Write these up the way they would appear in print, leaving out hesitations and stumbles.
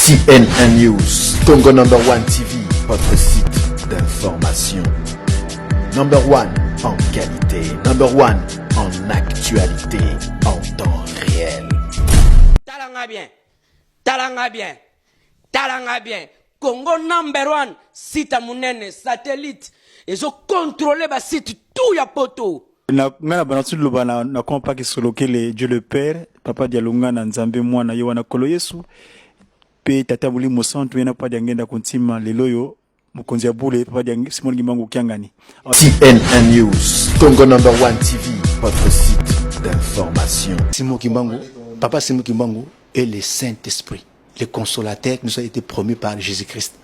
CNN News, Congo number one TV, votre site d'information. Number one en qualité, number one en actualité, en temps réel. Talanga bien, talanga bien, talanga bien. Congo number one, site à monene, satellite. Ils ont contrôlé le site tout ya poto. Na banatu loba na kompa ki soloke le Dieu le Père, papa dialunga na nzambe mwana yo wana kolo Yesu. Pe tata buli mosantu yena pa diangenda kontima leloyo mukonzi ya bule papa diangi Simon Gimangu Kiangani. CNN News, Congo number one TV, votre site d'information. Simon Gimangu, papa Simon Gimangu est le Saint-Esprit, le consolateur qui nous a été promis par Jésus-Christ.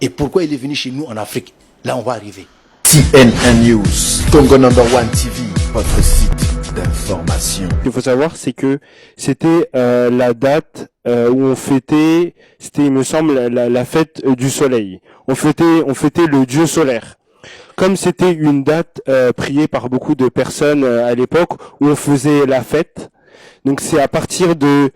Et pourquoi il est venu chez nous en Afrique? Là, on va arriver. CNN News, Congo number one TV, votre site d'information. Ce qu'il faut savoir, c'est que c'était la date où on fêtait, c'était, il me semble, la fête du soleil. On fêtait le dieu solaire. Comme c'était une date priée par beaucoup de personnes à l'époque où on faisait la fête. Donc c'est à partir de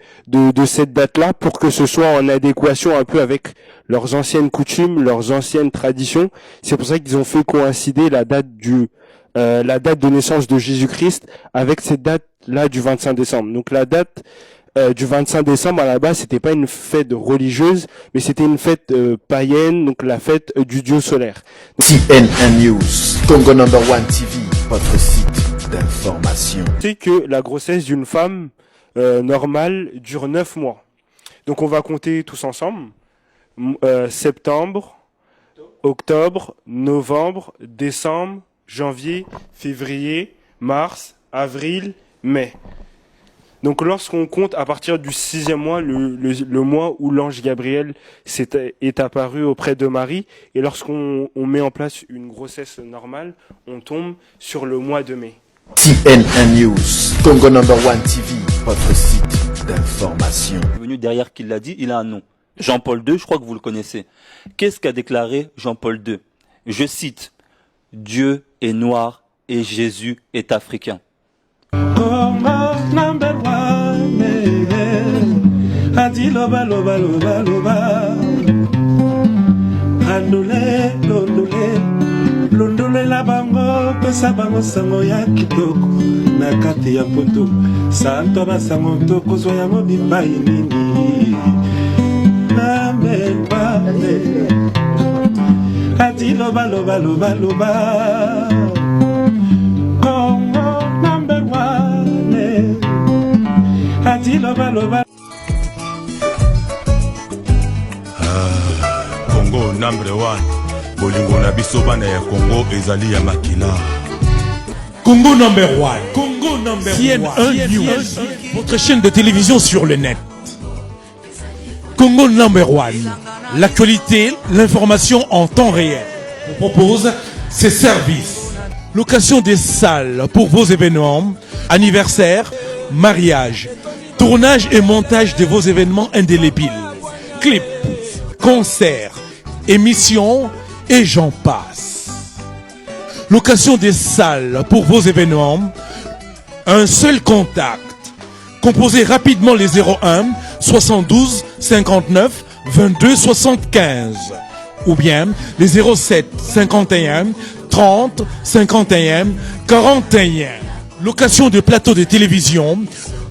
cette date-là, pour que ce soit en adéquation un peu avec leurs anciennes coutumes, leurs anciennes traditions. C'est pour ça qu'ils ont fait coïncider la date de naissance de Jésus-Christ avec cette date-là du 25 décembre. Donc la date du 25 décembre, à la base, c'était pas une fête religieuse, mais c'était une fête païenne, donc la fête du dieu solaire. CNN News, Congo number one TV, votre site d'information. C'est que la grossesse d'une femme normale dure 9 mois. Donc on va compter tous ensemble. Septembre, octobre, novembre, décembre, janvier, février, mars, avril, mai. Donc lorsqu'on compte à partir du 6e mois, le mois où l'ange Gabriel est apparu auprès de Marie, et lorsqu'on met en place une grossesse normale, on tombe sur le mois de mai. CNN News, Congo number one TV, votre site d'information. Venu derrière qui l'a dit, il a un nom. Jean-Paul II, je crois que vous le connaissez. Qu'est-ce qu'a déclaré Jean-Paul II? Je cite, Dieu est noir et Jésus est africain. Londole la bango pesa bango sango ya kitoko na kati ya poto santo basango ntoko zo yango bipai nini na melba ati loba loba loba loba Congo number one ati loba loba Congo number one. Bolingo na biso bana ya Congo ezali ya makila. Congo number one. Congo number CNN News, votre chaîne de télévision sur le net. Congo number one. L'actualité, l'information en temps réel. On propose ces services. Location des salles pour vos événements, anniversaires, mariages, tournage et montage de vos événements indélébiles, clips, concerts, émissions, et j'en passe. Location des salles pour vos événements. Un seul contact. Composez rapidement les 01 72 59 22 75. Ou bien les 07 51 30 51 41. Location de plateaux de télévision.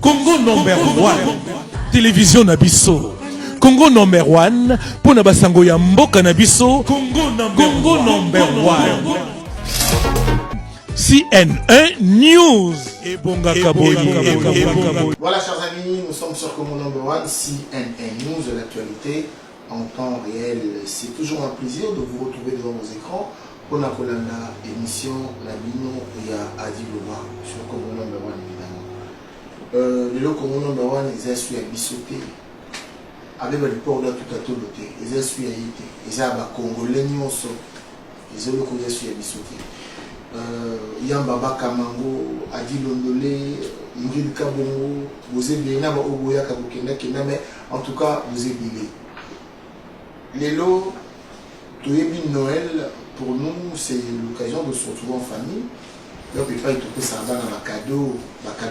Congo number one. Télévision Nabiso. Congo number one, pona basango ya mboka na biso. Congo number one. CNN News. Voilà, chers amis, nous sommes sur Congo number one, CNN News, de l'actualité en temps réel. C'est toujours un plaisir de vous retrouver devant vos écrans pour la émission Labino et Adi Loba sur Congo number one, évidemment. Le Congo number one, ils ont su à bisoter. Avec le report de tout à tout le thé, ils ont su à y été. Ils ont Congolais nyonso, ils ont le coup de su à bisoter. Yamba Kamango, Adi Londolé, Ingrid Kabongo, vous êtes bien, Oboya Kabukenda, mais en tout cas, vous êtes bien. Les lots, tout est Noël, pour nous, c'est l'occasion de se retrouver en famille. Donc, il faut que ça va dans la cadeau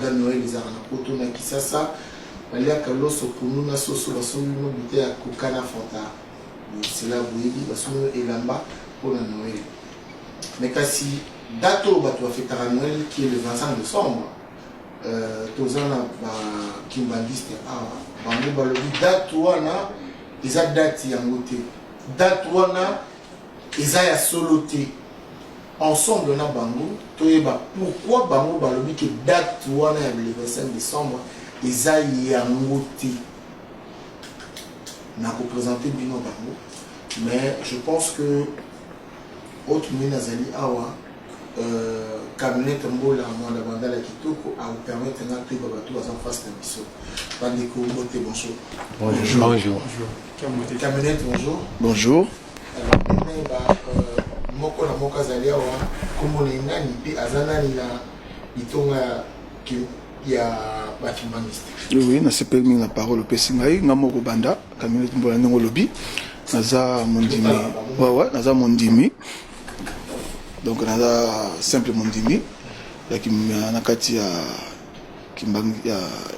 de Noël, les arnaques, qui ça. baliaka loso punu na soso basomino bite ya kokana fanta cela boyebi basomino elamba pour la Noël. Mais kasi date oyo bato bafetaka Noël qui est le 25 décembre tozana bakimbangiste awa bango balobi date wana eza date yango te, date wana eza ya solo te. Ensemble na bango toyeba pourquoi bango balobi que date wana ya le 25 décembre eza yango te. Na représenter bino bango, mais je pense que autre minazali awa camionnette mbola mwanda bandala kitoko a vous permettre na tout babato à en face de biso. Bandeko bote bonjour. Bonjour. Camionnette bonjour. Bonjour. Moko na moka zali awa komona nani pe azanani na bitonga ya bakimbangiste. Oui, na sepel mingi na parole pesingai ngamoko banda camionnette mbola ndongo lobi naza mondimi. Ouais, naza mondimi. Donc naza simple mondimi ya nakati ya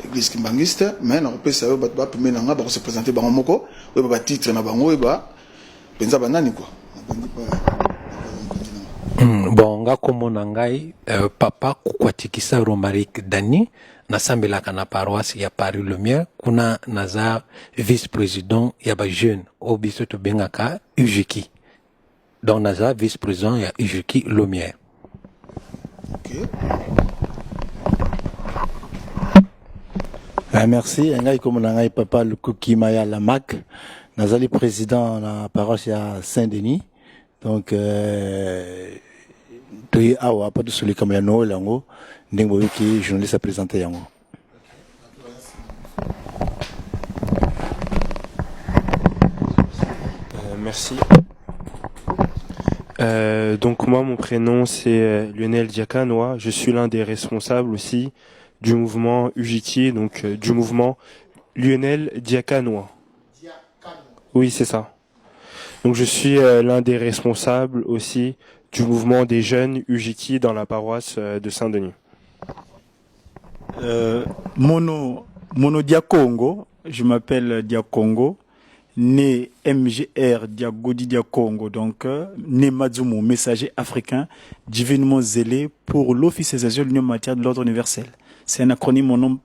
église kimbangiste, mais na kopesa yo bato ba pemena nga ba ko se présenter bango moko, we ba titre na bango we ba penza banani quoi. Bon, nga komona ngai papa kukwatikisa Romaric Dani nasambelaka na paroisse ya Paris Lumière kuna naza vice-président ya ba jeune o biso to bengaka UJK. Donc naza vice-président ya UJK Lumière. OK. Merci. Ngai komona ngai papa Lukuki Maya Lamak nazali président na paroisse ya Saint-Denis. Donc toyi awa pas de celui comme ya Noël yango ndenge boyoki journaliste a présenté yango. Merci. Donc moi mon prénom c'est Lionel Diakanoa, je suis l'un des responsables aussi du mouvement UJT, donc du mouvement Lionel Diakanoa. Oui, c'est ça. Donc je suis l'un des responsables aussi du mouvement des jeunes UJT dans la paroisse de Saint-Denis. Mono Diakongo, je m'appelle Diakongo, né MGR Diagodi Diakongo, donc né Madzumo, messager africain, divinement zélé pour l'officialisation de l'Union matière de l'ordre universel. C'est un acronyme, mon nom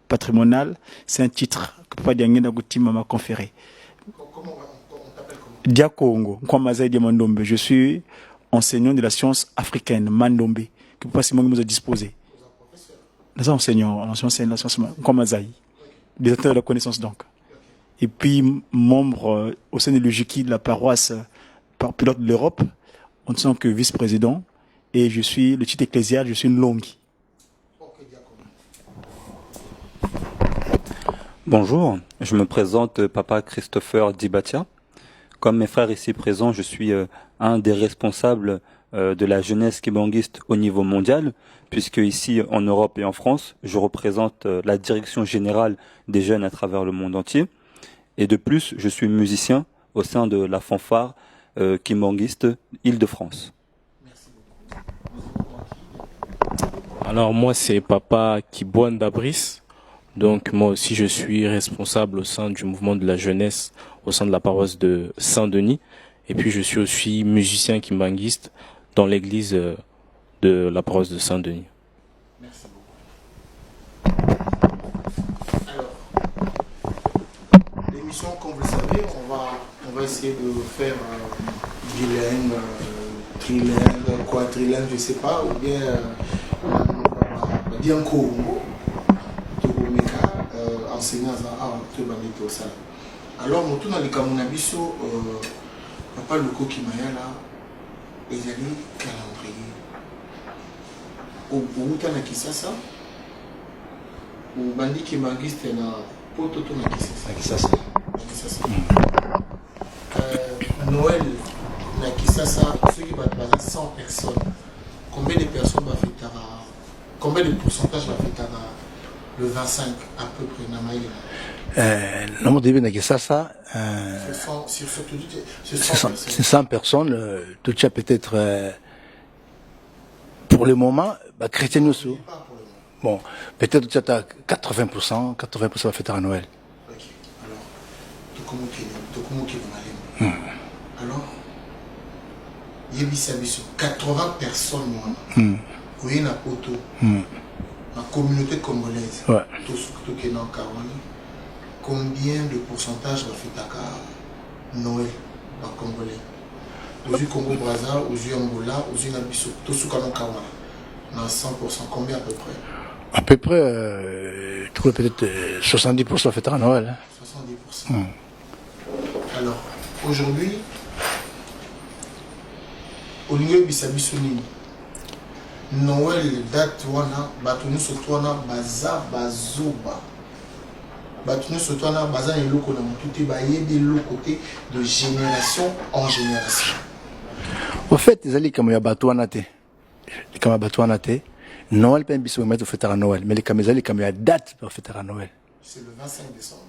patrimonial, c'est un titre que Papa Diangena Goutima m'a conféré. Diakongo, Mandombe. Je suis enseignant de la science africaine, Mandombe, que Papa Simon nous a disposé. Nous enseignons la science Kwamazaï, des auteurs de la connaissance donc. Et puis, membre au sein de l'UJK de la paroisse par pilote de l'Europe, en tant que vice-président, et je suis le titre ecclésial, je suis une longue. Bonjour, je me présente Papa Christopher Dibatia. Comme mes frères ici présents, je suis un des responsables de la jeunesse kimbangiste au niveau mondial, puisque ici en Europe et en France, je représente la direction générale des jeunes à travers le monde entier. Et de plus, je suis musicien au sein de la fanfare kimbangiste Île-de-France. Alors moi c'est Papa Kibouane Dabris. Donc moi aussi je suis responsable au sein du mouvement de la jeunesse au sein de la paroisse de Saint-Denis. Et puis je suis aussi musicien kimbangiste dans l'église de la paroisse de Saint-Denis. Merci beaucoup. Alors, l'émission, comme vous le savez, on va essayer de faire bilingue, trilingue, quadrilingue, je ne sais pas, ou bien Dianko, enseignant à Tobamito Sala. Alors, nous avons les Kamunabiso, Papa Luko Kimayala, ils allaient calendrier. Au bout de Kisasa, au bandit qui magiste na Pototo na Kisasa. Noël na Kisasa, ceux qui battent 100 personnes. Combien de personnes va faire combien de pourcentage va faire le 25 à peu près na Maïla? Non, début de Kisasa, c'est 100 personnes. Tout ça peut-être pour le moment, chrétien aussi. Bon, peut-être tu as 80% va fêter à Noël. Ok. Alors, alors, Yebisa Biso, 80 personnes, moi, oui, na poto, la communauté congolaise, ouais. Tout qui est dans Karouani, combien de pourcentage va fêter à Noël, dans Congolais? Aux yeux Congo Brazza, aux yeux Angola, aux yeux Nabiso, tout ce qu'on a Karouani, dans 100%, combien à peu près? À peu près, peut-être 70% fêter à Noël. Hein. 70%. Alors, aujourd'hui, au niveau de Noël, date wana, batunu sotwana, baza, bazoba. Batunu sotwana, baza, et loko na moutoute, baye de l'autre de génération en génération. Au fait, les alliés comme il y a batouana te. Les comme batouana te. Noël, pas un bisou, mais fêter à Noël. Mais les comme il y a date pour fêter à Noël. C'est le 25 décembre.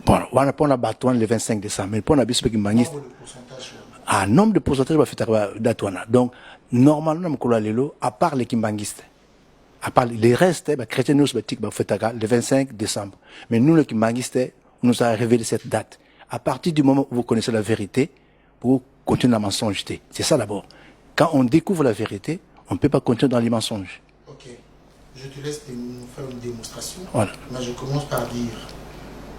Bon, on a pas un batouana le 25 décembre. Mais pour un bisou qui mangiste. Ah, nombre de pourcentage va faire d'atouana. Donc, normalement, à part les kimbangistes, à part les restes, les chrétiens nous va faire le 25 décembre. Mais nous, les kimbangistes, nous avons révélé cette date. À partir du moment où vous connaissez la vérité, vous continuez la mensonger. C'est ça d'abord. Quand on découvre la vérité, on ne peut pas continuer dans les mensonges. Ok. Je te laisse nous faire une démonstration. Voilà. Mais je commence par dire,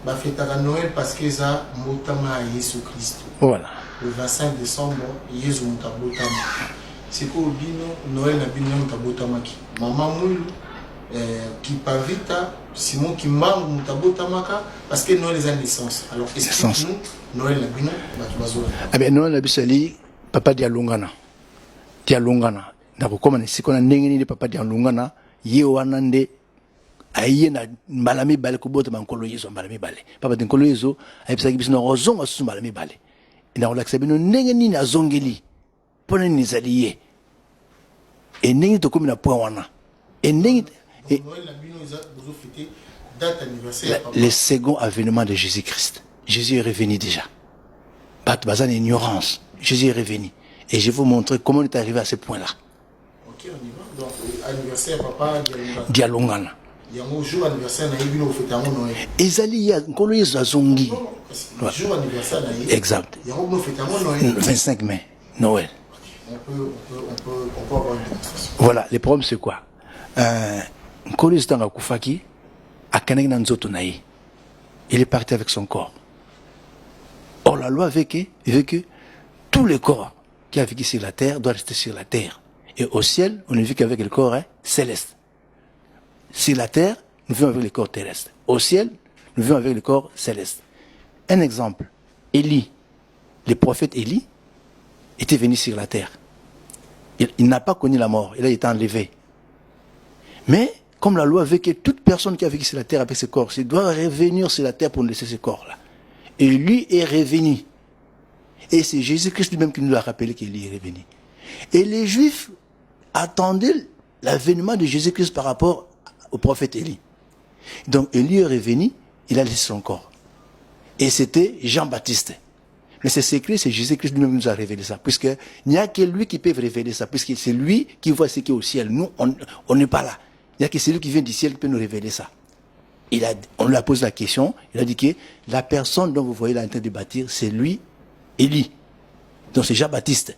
bah, fête à Noël parce que ça, motama à Jésus Christ. Voilà. Le 25 décembre, Jésus Mutabotama. C'est quoi Noël n'a bien Mutabotama qui maman moulu qui pavita Simon qui mangue Mutabotamaka parce que Noël est la naissance. Alors explique-nous Noël n'a bien Batubazola. Ah bien Noël n'a bien papa Dialungana. Dialungana. D'accord, comme si on a n'engagé papa Dialungana, Yewanande. Aïe na malami bale ko bota man kolo yeso malami bale papa den kolo yeso ay pisa kibisno rozonga su malami bale ina relaxa bino nenge ni na zongeli pona ni zaliye et nenge to comme na point wana et nenge le second avènement de Jésus-Christ. Jésus est revenu déjà. Pas de bazan ignorance. Jésus est revenu et je vais vous montrer comment on est arrivé à ce point-là. OK, on y va. Donc anniversaire papa Dialongana. Il y a un jour anniversaire na yibino fete ngo Noël. Ezali ya nkolo yesu azongi. Jour anniversaire na yibino. Exact. Il y a un fete ngo Noël. 25 mai, Noël. On peut avoir une démonstration. Voilà, le problème c'est quoi? Nkolo yesu tanga kufaki akanaki na nzoto na ye. Il est parti avec son corps. Or la loi veut que tout le corps qui a vécu sur la terre doit rester sur la terre. Et au ciel, on ne vit qu'avec le corps céleste. Sur la terre, nous vivons avec le corps terrestre. Au ciel, nous vivons avec le corps céleste. Un exemple, Élie, le prophète Élie, était venu sur la terre. Il n'a pas connu la mort, il a été enlevé. Mais, comme la loi veut que toute personne qui a vécu sur la terre avec ce corps, il doit revenir sur la terre pour laisser ce corps-là. Et lui est revenu. Et c'est Jésus-Christ lui-même qui nous a rappelé qu'il est revenu. Et les Juifs attendaient l'avènement de Jésus-Christ par rapport au prophète Élie. Donc Élie est revenu, il a laissé son corps. Et c'était Jean-Baptiste. Mais c'est secret, c'est Jésus-Christ lui-même qui nous a révélé ça. Puisqu'il n'y a que lui qui peut révéler ça. Puisque c'est lui qui voit ce qui est au ciel. Nous, on n'est pas là. Il n'y a que celui qui vient du ciel qui peut nous révéler ça. On lui a posé la question, il a dit que la personne dont vous voyez là en train de bâtir, c'est lui, Élie. Donc c'est Jean-Baptiste.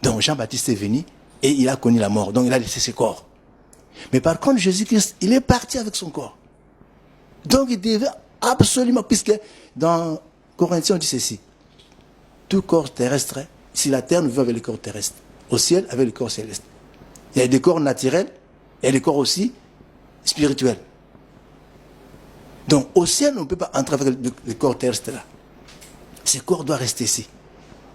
Donc Jean-Baptiste est venu et il a connu la mort. Donc il a laissé ses corps. Mais par contre, Jésus-Christ, il est parti avec son corps. Donc il devait absolument, puisque dans Corinthiens on dit ceci, tout corps terrestre, si la terre nous vit avec le corps terrestre, au ciel avec le corps céleste. Il y a des corps naturels et des corps aussi spirituels. Donc au ciel, on ne peut pas entrer avec le corps terrestre là. Ce corps doit rester ici.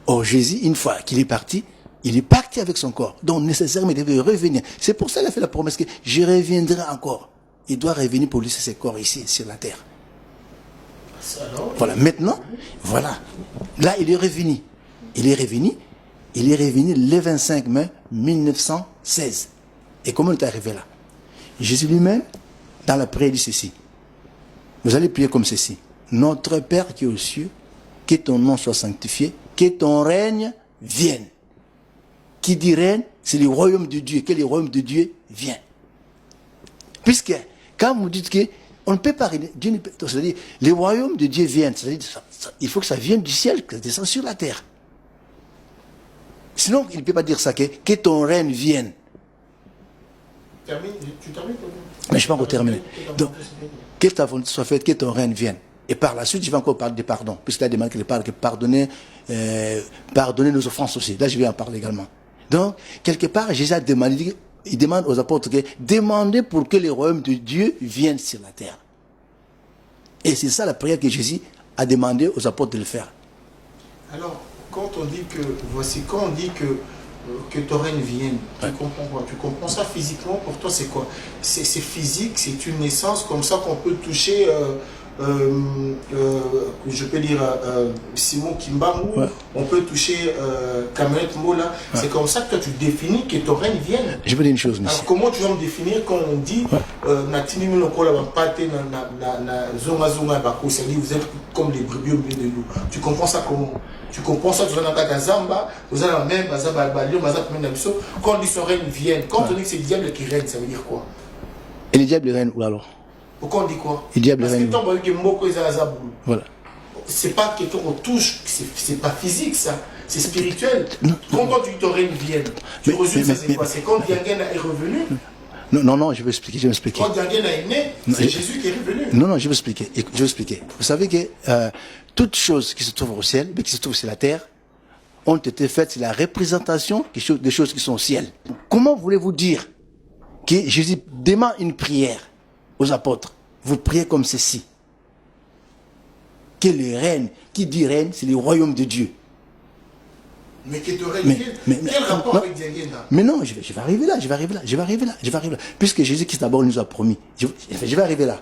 Or Jésus, une fois qu'il est parti, il est parti avec son corps. Donc nécessairement, il devait revenir. C'est pour ça qu'il a fait la promesse que je reviendrai encore. Il doit revenir pour laisser ses corps ici, sur la terre. Voilà, maintenant, voilà. Là, il est revenu. Il est revenu le 25 mai 1916. Et comment il est arrivé là? Jésus lui-même, dans la prière, dit ceci. Vous allez prier comme ceci. Notre Père qui est aux cieux, que ton nom soit sanctifié, que ton règne vienne. Qui dit règne, c'est le royaume de Dieu, que le royaume de Dieu vient. Puisque, quand vous dites que on ne peut pas régner, Dieu ne peut, c'est-à-dire, les royaumes de Dieu viennent, c'est-à-dire, il faut que ça vienne du ciel, que ça descende sur la terre. Sinon, il ne peut pas dire ça, que ton règne vienne. Tu termines Mais je ne suis pas encore terminé. Donc, que ta volonté soit faite, que ton règne vienne. Et par la suite, je vais encore parler de pardon, puisqu'il a demandé que pardonner nos offenses aussi. Là, je vais en parler également. Donc, quelque part, Jésus a demandé, il demande aux apôtres que demandez pour que les royaumes de Dieu viennent sur la terre. Et c'est ça la prière que Jésus a demandé aux apôtres de le faire. Alors, quand on dit que ton règne vienne, tu comprends quoi? Tu comprends ça physiquement? Pour toi, c'est quoi? C'est physique, c'est une naissance comme ça qu'on peut toucher, je peux dire Simon Kimbangu, on peut toucher Kameret Mola. C'est comme ça que toi tu définis que ton règne vienne. Je veux dire une chose, monsieur. Alors comment tu vas me définir quand on dit vous êtes comme les brebis au milieu de nous? Tu comprends ça comment? Tu comprends ça? Tu vas dans ta Zamba, vous allez même quand on dit son règne vienne, quand on dit que c'est le diable qui règne, ça veut dire quoi? Et le diable règne où alors? Pourquoi on dit quoi? Le diable Parce règne. Voilà. C'est pas quelque chose qu'on touche, c'est pas physique ça, c'est spirituel. Quand tu dis ton règne vienne, tu résumes ça, c'est quoi? C'est quand Diangena est revenu? Non, je vais expliquer. Quand Diangena est né, c'est Jésus qui est revenu. Non, je vais expliquer. Vous savez que toutes choses qui se trouvent au ciel, mais qui se trouvent sur la terre, ont été faites, c'est la représentation des choses qui sont au ciel. Comment voulez-vous dire que Jésus demande une prière aux apôtres? Vous priez comme ceci. Que le règne, qui dit règne, c'est le royaume de Dieu. Mais que ton règne vienne, quel rapport avec Diangena? Mais non, je vais arriver là. Puisque Jésus-Christ d'abord nous a promis. Je vais arriver là.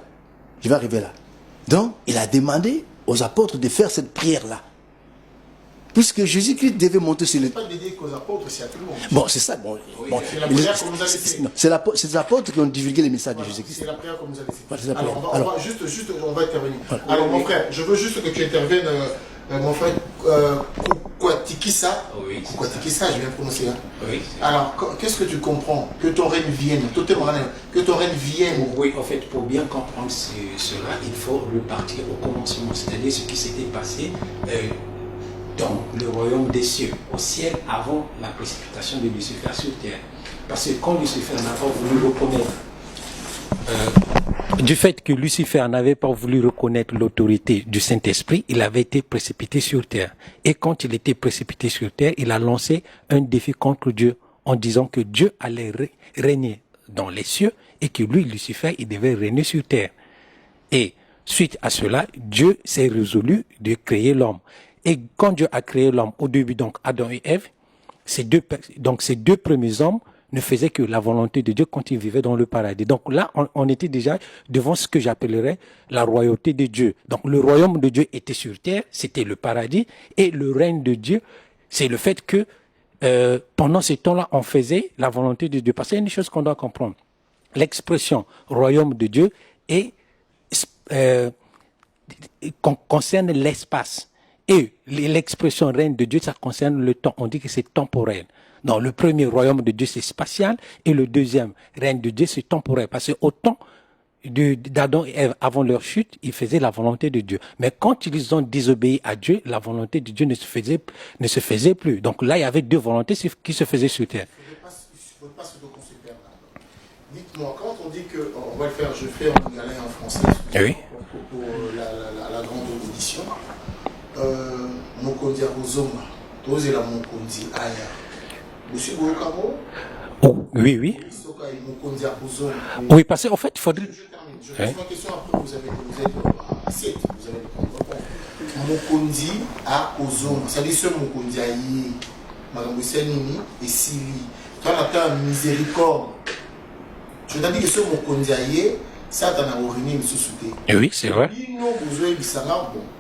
Donc, il a demandé aux apôtres de faire cette prière-là. Puisque Jésus-Christ devait monter sur le... C'est pas dédié qu'aux apôtres, c'est à tout le monde. Bon, c'est ça. C'est la prière qu'on nous a laissée. C'est les apôtres qui ont divulgué les messages de Jésus-Christ. C'est la prière qu'on nous a laissée. Voilà, alors, on va intervenir. Voilà. Alors, mon frère, je veux juste que tu interviennes, mon frère Kouatikissa. Oui. Kouatikissa, je viens de prononcer. Hein. Oui. Alors, qu'est-ce que tu comprends? Que ton règne vienne. Que ton règne vienne. Oui, en fait, pour bien comprendre cela, il faut repartir au commencement, c'est-à-dire ce qui s'était passé dans le royaume des cieux, au ciel, avant la précipitation de Lucifer sur terre. Parce que quand Lucifer n'a pas voulu reconnaître, du fait que Lucifer n'avait pas voulu reconnaître l'autorité du Saint-Esprit, il avait été précipité sur terre. Et quand il était précipité sur terre, il a lancé un défi contre Dieu en disant que Dieu allait régner dans les cieux et que lui, Lucifer, il devait régner sur terre. Et suite à cela, Dieu s'est résolu de créer l'homme. Et quand Dieu a créé l'homme au début, donc Adam et Ève, ces deux premiers hommes ne faisaient que la volonté de Dieu quand ils vivaient dans le paradis. Donc là, on était déjà devant ce que j'appellerais la royauté de Dieu. Donc le royaume de Dieu était sur terre, c'était le paradis, et le règne de Dieu, c'est le fait que pendant ce temps-là, on faisait la volonté de Dieu. Parce qu'il y a une chose qu'on doit comprendre. L'expression royaume de Dieu concerne l'espace. Et l'expression règne de Dieu, ça concerne le temps. On dit que c'est temporel. Non, le premier royaume de Dieu, c'est spatial. Et le deuxième règne de Dieu, c'est temporel. Parce qu'au temps d'Adam et Ève, avant leur chute, ils faisaient la volonté de Dieu. Mais quand ils ont désobéi à Dieu, la volonté de Dieu ne se faisait plus. Donc là, il y avait deux volontés qui se faisaient sur terre. Dites-moi, quand on dit que, on va le faire, je fais en galère en français, oui. Pour la grande audition. Mokondi Aruzoma, Tose la Mokondi Aya. Monsieur Boukamo? Oui. Oui, parce qu'en fait, il faudrait. Je pose ma question après, vous êtes assiette, vous allez répondre. Mokondi à Ozoma, c'est-à-dire ce Mokondi Ayi, Madame Nini et Sili. Quand on a miséricorde, je veux dire que ce Mokondi Ayi, ça t'en a oriné, monsieur Souté. Oui, c'est vrai.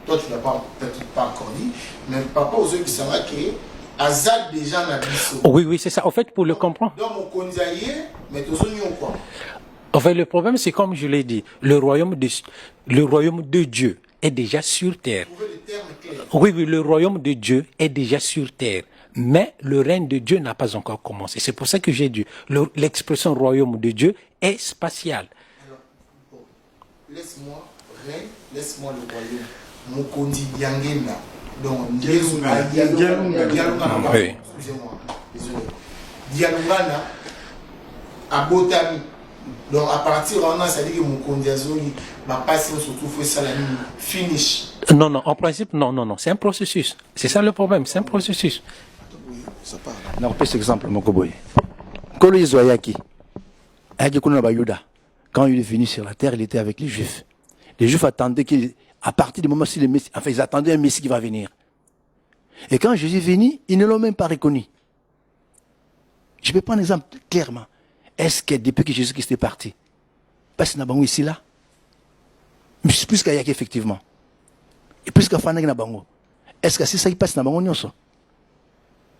Toi, tu n'as peut-être pas encore dit, mais papa, aux yeux de Bissanga, qui est Azad déjà n'a biso. Oui, c'est ça. En fait, pour le comprendre. Dans mon kondiaye, mais tous ont quoi? En fait, le problème, c'est comme je l'ai dit, le royaume de Dieu est déjà sur terre. Oui, le royaume de Dieu est déjà sur terre. Mais le règne de Dieu n'a pas encore commencé. C'est pour ça que j'ai dit, l'expression royaume de Dieu est spatiale. laisse-moi reine, laisse-moi le royaume. Mokondi Diangena. Donc, Dialungana. Excusez-moi. Désolé. Dialungana à Botami. Donc, à partir de là, ça dit que Mokondi Azoli va passer surtout fait ça la ligne. Finish. Non, non, en principe, non, non, non. C'est un processus. C'est ça le problème, c'est un processus. On peut cet exemple, mon coboy. Quand il est Ayaki, quand il est venu sur la terre, il était avec les Juifs. Les Juifs attendaient qu'à partir du moment où le Messie, enfin, ils attendaient un Messie qui va venir. Et quand Jésus est venu, ils ne l'ont même pas reconnu. Je peux prendre un exemple clairement. Est-ce que depuis que Jésus-Christ est parti, parce qu'il y a ici là, plus qu'Ayaki effectivement, et plus qu'à Fanag Nabango, est-ce que c'est ça qui passe dans Nabango Nyonso?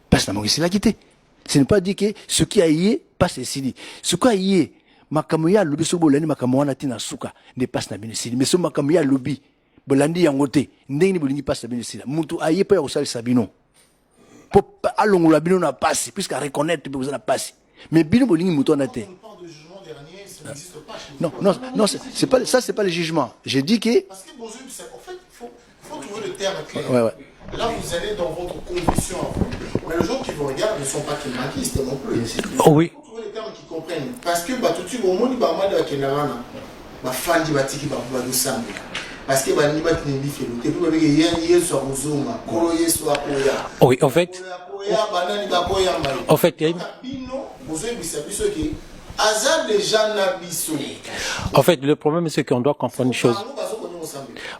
Parce que Nabango ici là quitté. Ce n'est pas dit que ce qui a yé passe ici. Ce qui a yé, Makamoya lobi so bolani makamoana tina suka ne passe na binisili. Mais ce Makamoya lobi bolandi yangote ndenge bolingi passe na binisili. Mutu a yé pa osali sabino. Pour alongo la bino na passe puisqu'à reconnaître besoin na passe. Mais bino bolingi mutu na te. Non, non, non, c'est pas ça, c'est pas le jugement. J'ai dit que parce que en fait, faut trouver le terme clair. Ouais, ouais. Là, vous allez dans votre conviction. Mais les gens qui vous regardent ne sont pas kémakistes non plus. Oh oui. Faut trouver les termes qui comprennent. Parce que tout de suite, au moment où vous avez dit que fan di batiki ba ba dosambe. Parce que ba ni ba tindi feluté pour que yen soit muzunga, kolo yeso akoya. Oui, en fait. En fait, il y a En fait, le problème, c'est qu'on doit comprendre une chose.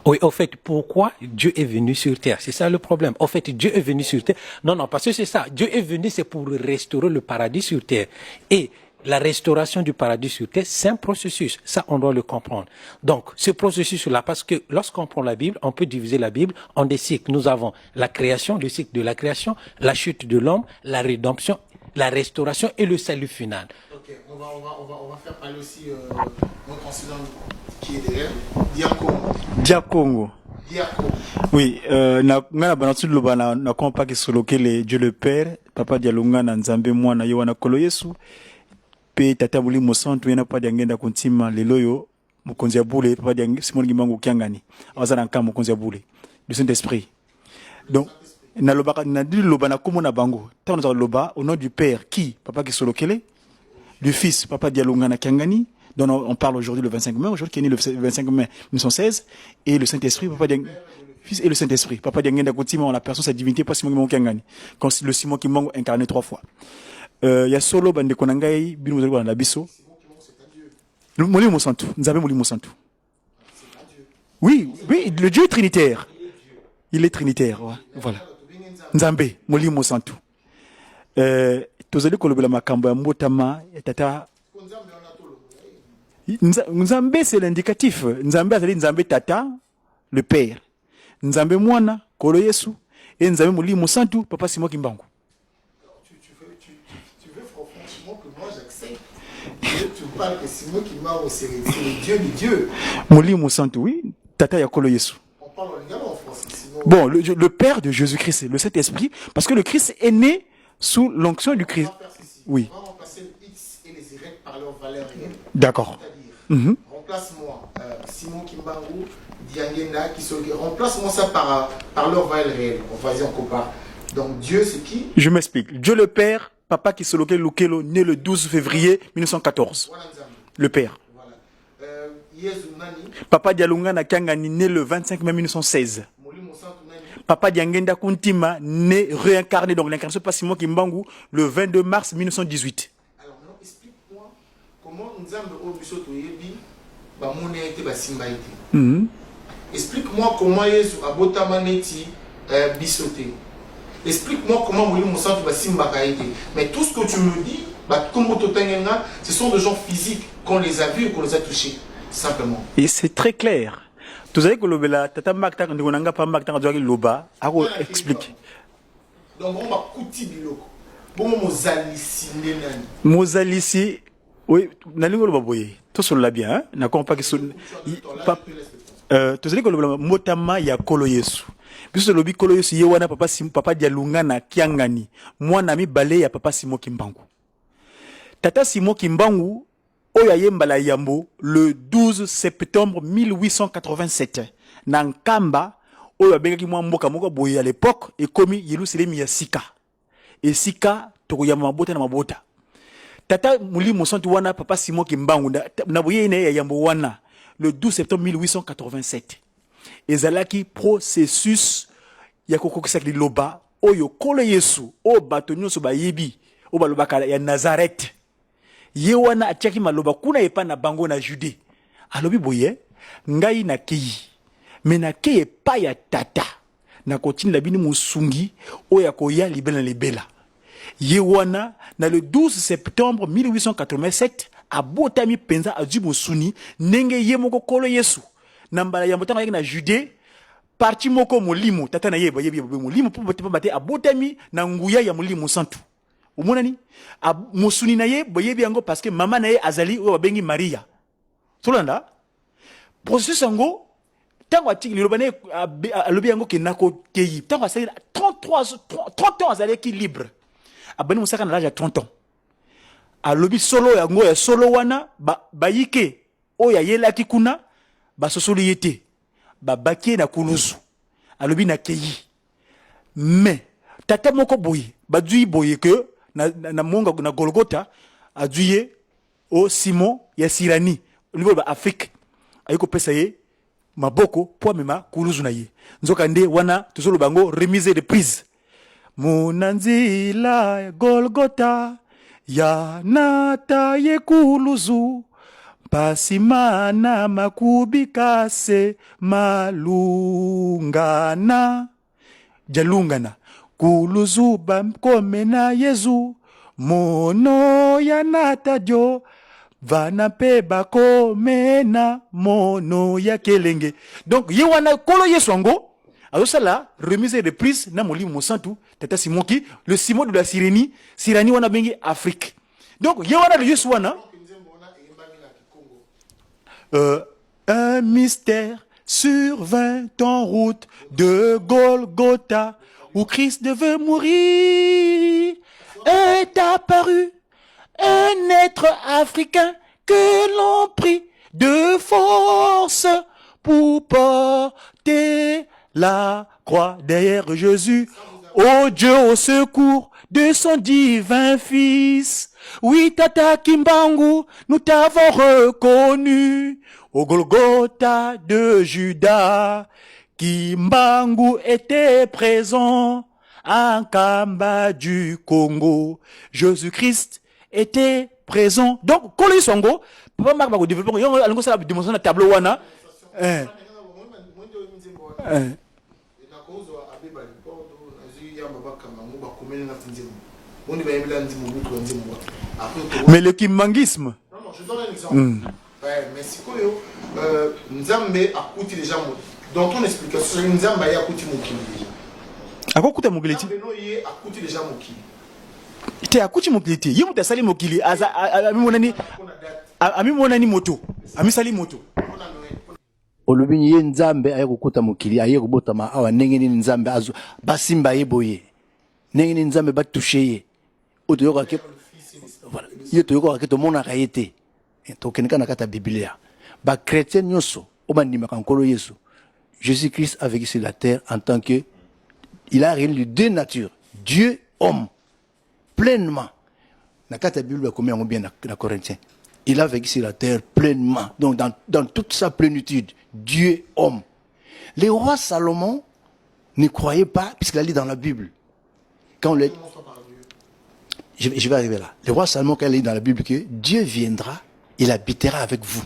Oui, en fait, pourquoi Dieu est venu sur terre? C'est ça le problème. En fait, Dieu est venu sur terre. Non, non, parce que c'est ça. Dieu est venu, c'est pour restaurer le paradis sur terre. Et la restauration du paradis sur terre, c'est un processus. Ça, on doit le comprendre. Donc, ce processus-là, parce que lorsqu'on prend la Bible, on peut diviser la Bible en des cycles. Nous avons la création, le cycle de la création, la chute de l'homme, la rédemption, la restauration et le salut final. Ok, on va faire parler aussi notre enseignant qui est derrière, Diakongo. Oui, na banatu loba na kompa ki solokele Dieu le Père, Papa Dialunga na Nzambe mwana yo wana kolo Yesu. Pe tata buli mosantu yana pa diangenda kuntima leloyo mukonzi ya bule Papa diang Simon Gimango Kiangani. Awazana nka mukonzi ya bule. Du Saint-Esprit. Donc na loba na di loba na komona bango. Ta on loba au nom du Père qui Papa ki solokele, du Fils Papa Dialunga na Kiangani. dont on parle aujourd'hui le 25 mai, aujourd'hui qui est né le 25 mai 1916, et le Saint-Esprit, Papa Diang, Fils et le Saint-Esprit. Papa Diang Ndakotima, on a perçu sa divinité, pas Simon Kimangani, quand le Simon Kimang incarné 3 fois. Il y a solo bande konangai binu zalwa na biso. Moli Monsanto, Nzambe Moli Monsanto. Oui, oui, le Dieu est trinitaire. Il est trinitaire, ouais. Voilà. Nzambe Moli Monsanto. Tozali kolobela makambo ya mbotama tata. Nzambe c'est l'indicatif. Nzambe azali Nzambe tata, le père. Nzambe mwana kolo Yesu et Nzambe Moli Monsanto, papa Simon Kimbangu. Tu veux franchement que moi j'accepte. Tu parles que Simon Kimbangu c'est le Dieu du Dieu. Moli Monsanto, oui, tata ya kolo Yesu. On parle également en français. Sinon... Bon, le père de Jésus-Christ, le Saint-Esprit, parce que le Christ est né sous l'onction du Christ. Oui. On va remplacer le X et les Y par leur valeur réelle. D'accord. C'est-à-dire, remplace-moi Simon Kimbangu, Diangenda, remplace-moi ça par leur valeur réelle. On va dire, on compare. Donc Dieu, c'est qui? Je m'explique. Dieu le Père, papa qui se loquait Lukelo, né le 12 février 1914. Voilà, le Père. Voilà. Papa Dialunga Nakangani, né le 25 mai 1916. Papa Diangenda Kuntima, né réincarné, donc l'incarnation pas Simon Kimbangu, le 22 mars 1918. Alors maintenant, explique-moi comment Nzambe Obiso Toyebi, Bamone été Basimbaïté. Explique-moi comment Yesu Abotamaneti Bisoté. Explique-moi comment Mouli Monsanto Basimbakaïté. Mais tout ce que tu me dis, ce sont des gens physiques qu'on les a vus et qu'on les a touchés. Simplement. Et c'est très clair. Vous savez que le tata Makta, quand on n'a pas Makta, on doit loba, explique. Donc on va couper biloko. Bon mozalisi ndenani. Mozalisi, oui, nalingo loba boye. Tout sur la bien, hein? N'a pas que sur. Vous savez que le motama ya kolo Yesu. Puisque le kolo Yesu yewana papa Dialunga na Kiangani. Moi nami balé ya papa Simon Kimbangu. Tata Simon Kimbangu Oyayembala Yambo, le 12 septembre 1887. Nankamba, Oyabengaki Mboka Moko Boye à l'époque, et commis Yerusalem ya Sika. Et Sika, Tokoyama Mabota na Mabota. Tata Mouli Monsantu Wana, Papa Simon Kimbangu, Naboye ya Yambo Wana, le 12 septembre 1887. Ezalaki processus ya kokokisaki loba, Oyo Kole Yesu, O Batonyo Soba Yebi, O Balobaka ya Nazareth. Yewana atiaki maloba kuna epa na bango na Jude. Alobi boye, ngai na kei. Mena kei epa ya tata. Na kotini la bini musungi, oya koya libela libela. Yewana, na le 12 septembre 1887, abotami penza adu musuni, nenge ye moko kolo Yesu. Nambala ya mbotanga na Jude, parti moko molimo, tata na yeba molimo, po bate abotami na nguya ya molimo santu. Umonani musuni na ye boyebi yango parce que mama na ye azali o babengi Maria. Tolanda processus yango tango atiki liloba na alobi yango ke nako keyi tango asali 30 ans azali ki libre. Abani musaka na l'âge de 30 ans. Alobi solo yango ya solo wana bayike o ya yelaki kuna ba sosolo yete ba bakie na kuluzu. Alobi na keyi. Mais tata moko boye badui boye que na monga na Golgotha aduye o Simon ya Sirani au niveau de Afrique ayiko pesa ye maboko po mema kuluzu na ye nzoka nde wana tozolo bango remise de prise munanzila ya Golgotha ya nata ye kuluzu pasimana makubikase malungana jalungana kuluzu bamkomena Yezu mono ya natadio vana pe bakomena mono ya kelenge. Donc yewana kolo Yesu ango azosala remise de prise na molimo mosantu tata Simon ki le Simon de la Sirani wana bengi Afrique. Donc yewana le Yesu wana un mystère survint en route de Golgotha où Christ devait mourir, est apparu un être africain que l'on prit de force pour porter la croix derrière Jésus. Ô Dieu, au secours de son divin Fils. Oui, Tata Kimbangu, nous t'avons reconnu au Golgotha de Judas. Kimbangu était présent en Kamba du Congo. Jésus-Christ était présent. Donc, quand les songo, papa Marc va développer, on a la démonstration de tableau wana. Mais le kimbangisme. Non, je donne un exemple. Mais c'est quoi, Nzambe a coûté déjà. Dans ton explication, Nzambe a coûté mon kili déjà. À quoi coûte mon kili? Nzambe a coûté déjà mon kili. Tu as coûté mon kili. Il y a sali mon kili. Ami monani moto. Ami sali moto. Olobi ye Nzambe a kokuta mokili aye kobotama awa ndenge nini Nzambe azu basimba ye boye ndenge nini Nzambe batouche ye otoyoka ke voilà ye toyoka ke to mona kayete to kenika na kata Biblia ba chrétien nyonso o bandima kankolo Yesu Jésus-Christ a vécu sur la terre en tant que il a réuni les deux natures Dieu homme pleinement na kata Bible comme on bien na Corinthiens. Il a vécu sur la terre pleinement, donc dans toute sa plénitude, Dieu, homme. Les rois Salomon ne croyaient pas, puisqu'il a lu dans la Bible. Quand je vais arriver là. Le roi Salomon, quand il a lu dans la Bible que Dieu viendra, il habitera avec vous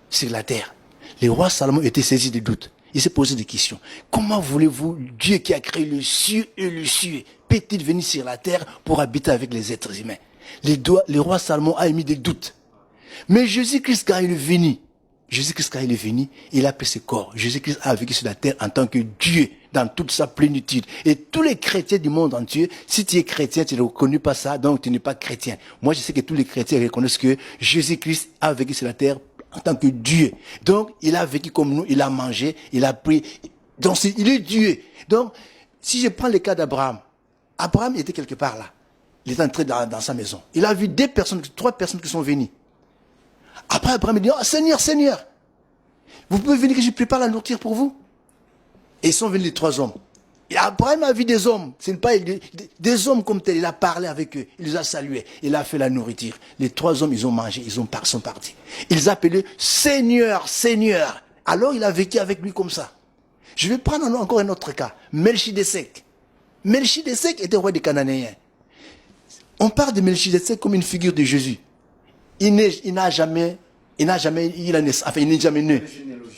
sur la terre. Le roi Salomon était saisi de doutes. Il s'est posé des questions. Comment voulez-vous, Dieu qui a créé le ciel et le ciel, peut-il venir sur la terre pour habiter avec les êtres humains? Le roi Salomon a émis des doutes. Mais Jésus-Christ, quand il est venu, il a pris ce corps. Jésus-Christ a vécu sur la terre en tant que Dieu, dans toute sa plénitude. Et tous les chrétiens du monde entier, si tu es chrétien, tu ne reconnais pas ça, donc tu n'es pas chrétien. Moi, je sais que tous les chrétiens reconnaissent que Jésus-Christ a vécu sur la terre en tant que Dieu. Donc, il a vécu comme nous, il a mangé, il a pris. Donc, il est Dieu. Donc, si je prends le cas d'Abraham, Abraham était quelque part là. Il est entré dans sa maison. Il a vu trois personnes qui sont venues. Après, Abraham dit, Seigneur, Seigneur, vous pouvez venir que je prépare la nourriture pour vous? Et ils sont venus les 3 hommes. Et Abraham a vu des hommes, ce n'est pas des hommes comme tels, il a parlé avec eux, il les a salués, il a fait la nourriture. Les 3 hommes, ils ont mangé, ils sont partis. Ils appelaient Seigneur, Seigneur. Alors il a vécu avec lui comme ça. Je vais prendre encore un autre cas, Melchidesek. Melchidesek était roi des Cananéens. On parle de Melchidesek comme une figure de Jésus. Il n'est jamais né.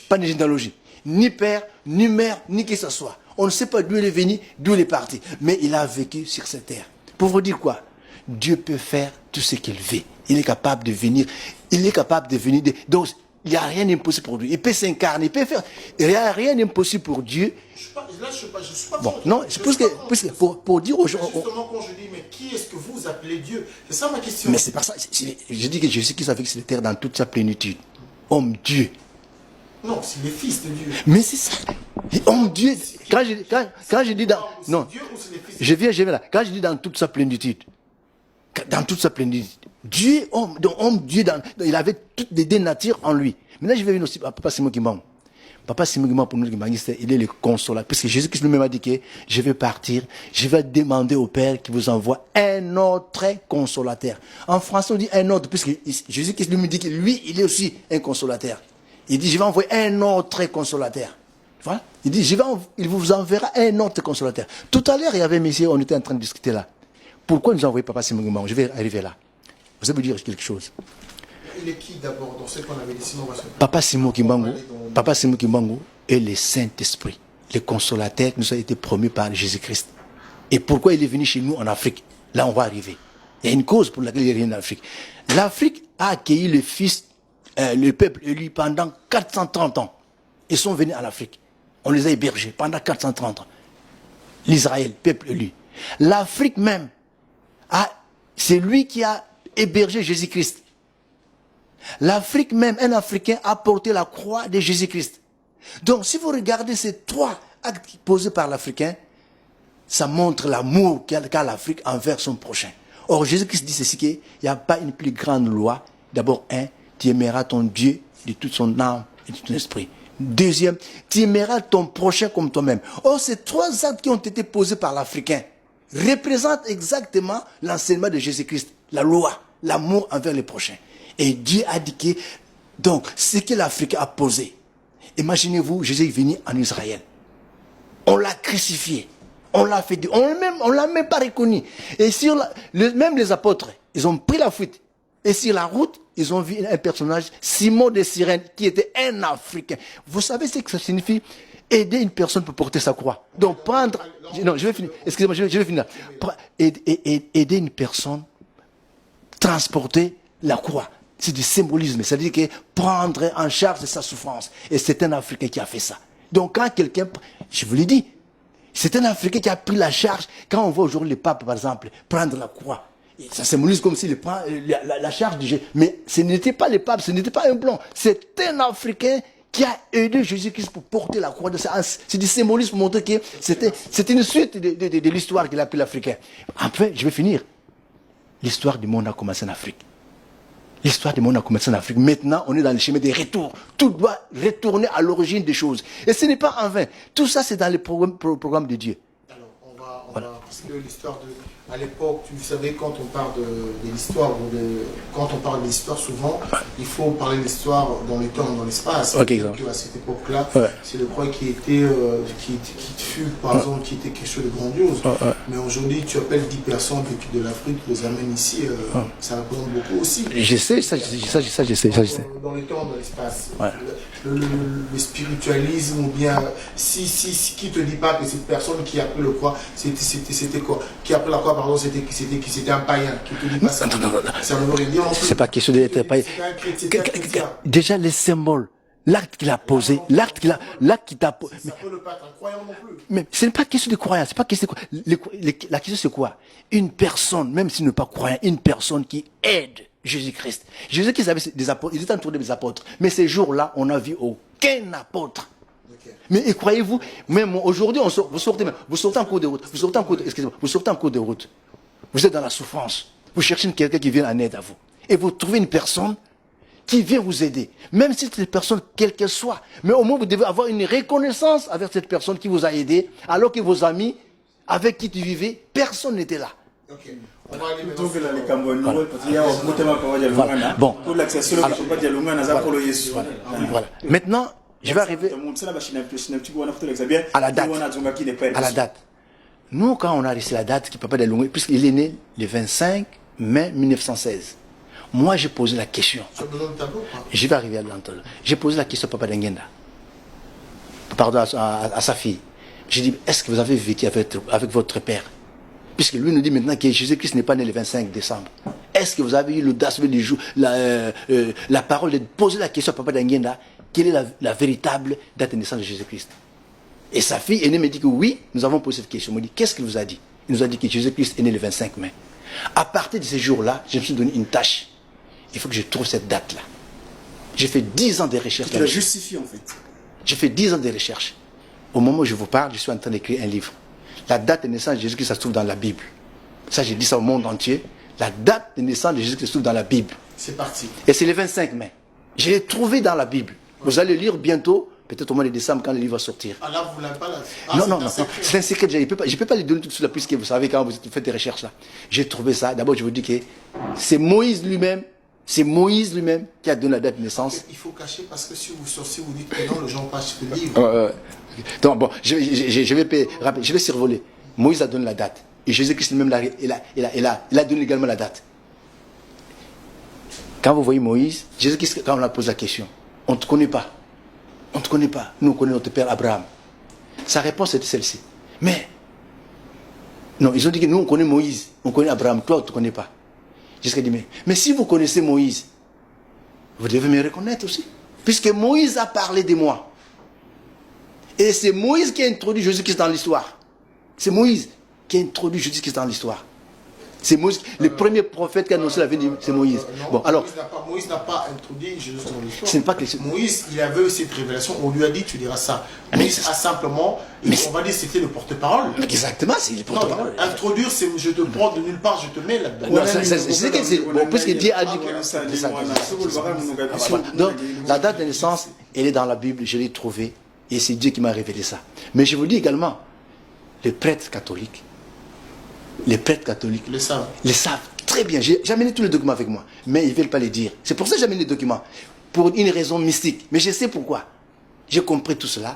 Pas de généalogie. Ni père, ni mère, ni qui que ce soit. On ne sait pas d'où il est venu, d'où il est parti. Mais il a vécu sur cette terre. Pour vous dire quoi? Dieu peut faire tout ce qu'il veut. Il est capable de venir. Donc, il n'y a rien d'impossible pour Dieu. Il peut s'incarner, il peut faire. Il n'y a rien d'impossible pour Dieu. Là, je suis pas bon, non, c'est pour dire aux gens. Justement, quand je dis, mais qui est-ce que vous appelez Dieu? C'est ça ma question. Mais c'est pas ça. Je dis que Jésus-Christ a vécu sur la terre dans toute sa plénitude. Homme Dieu. Non, c'est le Fils de Dieu. Mais c'est ça. Homme Dieu. Quand je dis dans. Non. Je viens là. Quand je dis dans toute sa plénitude. Dans toute sa plénitude. Dieu, homme. Donc, homme Dieu, il avait toutes les deux natures en lui. Maintenant, je vais venir aussi à Papa Simon Kimbangu. Papa Simon Kimbangu, pour nous, il est le consolateur. Parce que Jésus-Christ lui-même a dit que je vais partir. Je vais demander au Père qui vous envoie un autre consolateur. En français, on dit un autre. Puisque Jésus-Christ lui dit que lui, il est aussi un consolateur. Il dit, je vais envoyer un autre consolateur. Voilà. Il dit, il vous enverra un autre consolateur. Tout à l'heure, il y avait monsieur, on était en train de discuter là. Pourquoi nous envoyer Papa Simon Kimbangu? Je vais arriver là. Vous allez me dire quelque chose. Il est qui d'abord dans ce qu'on avait dit sinon Papa Simon Kimbangu est le Saint-Esprit. Le consolateur qui nous a été promu par Jésus-Christ. Et pourquoi il est venu chez nous en Afrique? Là, on va arriver. Il y a une cause pour laquelle il est venu en Afrique. L'Afrique a accueilli le fils, le peuple élu pendant 430 ans. Ils sont venus en Afrique. On les a hébergés pendant 430 ans. L'Israël, peuple élu. L'Afrique même, c'est lui qui a hébergé Jésus-Christ. L'Afrique même, un Africain a porté la croix de Jésus-Christ. Donc, si vous regardez ces 3 actes posés par l'Africain, ça montre l'amour qu'a l'Afrique envers son prochain. Or, Jésus-Christ dit ceci, qu'il n'y a pas une plus grande loi. D'abord, tu aimeras ton Dieu de toute son âme et de tout ton esprit. Deuxième, tu aimeras ton prochain comme toi-même. Or, ces 3 actes qui ont été posés par l'Africain représentent exactement l'enseignement de Jésus-Christ, la loi, l'amour envers les prochains. Et Dieu a dit que, donc, ce que l'Afrique a posé, imaginez-vous, Jésus est venu en Israël. On l'a crucifié. On l'a fait, on l'a même pas reconnu. Et même les apôtres, ils ont pris la fuite. Et sur la route, ils ont vu un personnage, Simon de Cyrène, qui était un Africain. Vous savez ce que ça signifie? Aider une personne pour porter sa croix. Donc prendre... Non, je vais finir. Excusez-moi, je vais finir. Aider une personne, transporter la croix. C'est du symbolisme. C'est-à-dire que prendre en charge sa souffrance. Et c'est un Africain qui a fait ça. Donc quand quelqu'un... Je vous l'ai dit. C'est un Africain qui a pris la charge. Quand on voit aujourd'hui le pape, par exemple, prendre la croix, ça symbolise comme s'il prend la charge du Jésus. Mais ce n'était pas le pape, ce n'était pas un blanc. C'est un Africain qui a aidé Jésus-Christ pour porter la croix. C'est du symbolisme pour montrer que c'était une suite de l'histoire qu'il a pris l'Africain. Enfin, je vais finir. L'histoire du monde a commencé en Afrique. L'histoire du monde a commencé en Afrique. Maintenant, on est dans le chemin des retours. Tout doit retourner à l'origine des choses. Et ce n'est pas en vain. Tout ça, c'est dans le programme de Dieu. Alors, on va parce que l'histoire à l'époque, vous savez, quand on parle de l'histoire, quand on parle de l'histoire, souvent, il faut parler de l'histoire dans le temps, dans l'espace. Okay, donc, à cette époque-là, c'est le croix qui était quelque chose de grandiose. Mais aujourd'hui, tu appelles 10 personnes de l'Afrique, tu les amènes ici, ça représente beaucoup aussi. Je sais, ça je sais. Dans le temps, dans l'espace. Le spiritualisme, ou bien, qui te dit pas que cette personne qui a pris le croix, c'était quoi? Qui a pris la croix, pardon, c'était un païen. Qui te dit pas ça? Non. Ça ne veut rien dire non plus. C'est pas question d'être païen. Déjà, les symboles, l'acte qu'il a posé, l'acte qu'il t'a posé. Ça peut ne pas être un croyant non plus. Mais ce n'est pas question de croyance, c'est pas question de croyance. La question c'est quoi? Une personne, même s'il n'est pas croyant, une personne qui aide Jésus-Christ. Jésus-Christ avait des apôtres, il était entouré des apôtres. Mais ces jours-là, on n'a vu aucun apôtre. Mais croyez-vous, même aujourd'hui, vous sortez en cours de route, vous sortez en cours de route. Vous êtes dans la souffrance. Vous cherchez quelqu'un qui vient en aide à vous. Et vous trouvez une personne qui vient vous aider. Même si c'est une personne, quelle qu'elle soit. Mais au moins, vous devez avoir une reconnaissance avec cette personne qui vous a aidé, alors que vos amis, avec qui tu vivais, personne n'était là. Ok. On va aller Voilà. Bon. Voilà. Maintenant, je vais arriver à la date. À la date. Nous, quand on a reçu la date, qui Papa Dialunga, puisqu'il est né le 25 mai 1916, moi j'ai posé la question. Je vais arriver à l'entendre. J'ai posé la question à Papa Dengenda, pardon, à sa fille. J'ai dit, est-ce que vous avez vécu avec votre père? Puisque lui nous dit maintenant que Jésus-Christ n'est pas né le 25 décembre. Est-ce que vous avez eu l'audace de jouer la parole de poser la question à Papa Dengenda, quelle est la véritable date de naissance de Jésus-Christ? Et sa fille aînée me dit que oui, nous avons posé cette question. Il me dit, qu'est-ce qu'il vous a dit? Il nous a dit que Jésus-Christ est né le 25 mai. À partir de ce jour-là, je me suis donné une tâche. Il faut que je trouve cette date-là. J'ai fait 10 ans de recherche. Tu la justifies en fait. J'ai fait 10 ans de recherche. Au moment où je vous parle, je suis en train d'écrire un livre. La date de naissance de Jésus-Christ, ça se trouve dans la Bible. Ça, j'ai dit ça au monde entier. La date de naissance de Jésus-Christ se trouve dans la Bible. C'est parti. Et c'est le 25 mai. Je l'ai trouvé dans la Bible. Vous allez lire bientôt, peut-être au mois de décembre, quand le livre va sortir. Ah là, vous l'avez pas là. Non, c'est un secret. Je ne peux pas le donner tout de suite, puisque vous savez, quand vous faites des recherches là. J'ai trouvé ça. D'abord, je vous dis que c'est Moïse lui-même qui a donné la date de naissance. Il faut cacher parce que si vous sortez, vous dites que non, les gens passent le livre. Donc, bon, je vais survoler. Moïse a donné la date. Et Jésus-Christ lui-même, il a donné également la date. Quand vous voyez Moïse, Jésus-Christ, quand on a posé la question, on ne te connaît pas. On ne te connaît pas. Nous, on connaît notre père Abraham. Sa réponse était celle-ci. Mais, non, ils ont dit que nous, on connaît Moïse, on connaît Abraham, toi, on ne te connaît pas. Jusqu'à dire, mais si vous connaissez Moïse, vous devez me reconnaître aussi. Puisque Moïse a parlé de moi. Et c'est Moïse qui a introduit Jésus-Christ dans l'histoire. C'est Moïse qui a introduit Jésus-Christ dans l'histoire. C'est Moïse, le premier prophète qui a annoncé la venue, c'est Moïse. Non, bon, alors, Moïse n'a pas introduit Jésus dans l'histoire. Ce n'est pas que Moïse, il avait eu cette révélation, on lui a dit, tu diras ça. Moïse a simplement, on va dire, c'était le porte-parole. Exactement, c'est le porte-parole. Introduire, c'est je te prends de nulle part, je te mets là-dedans. Non, c'est que c'est bon, puisque Dieu a dit. Donc, la date de naissance, elle est dans la Bible, je l'ai trouvée, et c'est Dieu qui m'a révélé ça. Mais je vous dis également, les prêtres catholiques le savent très bien. J'ai amené tous les documents avec moi, mais ils ne veulent pas les dire. C'est pour ça que j'ai amené les documents, pour une raison mystique. Mais je sais pourquoi. J'ai compris tout cela,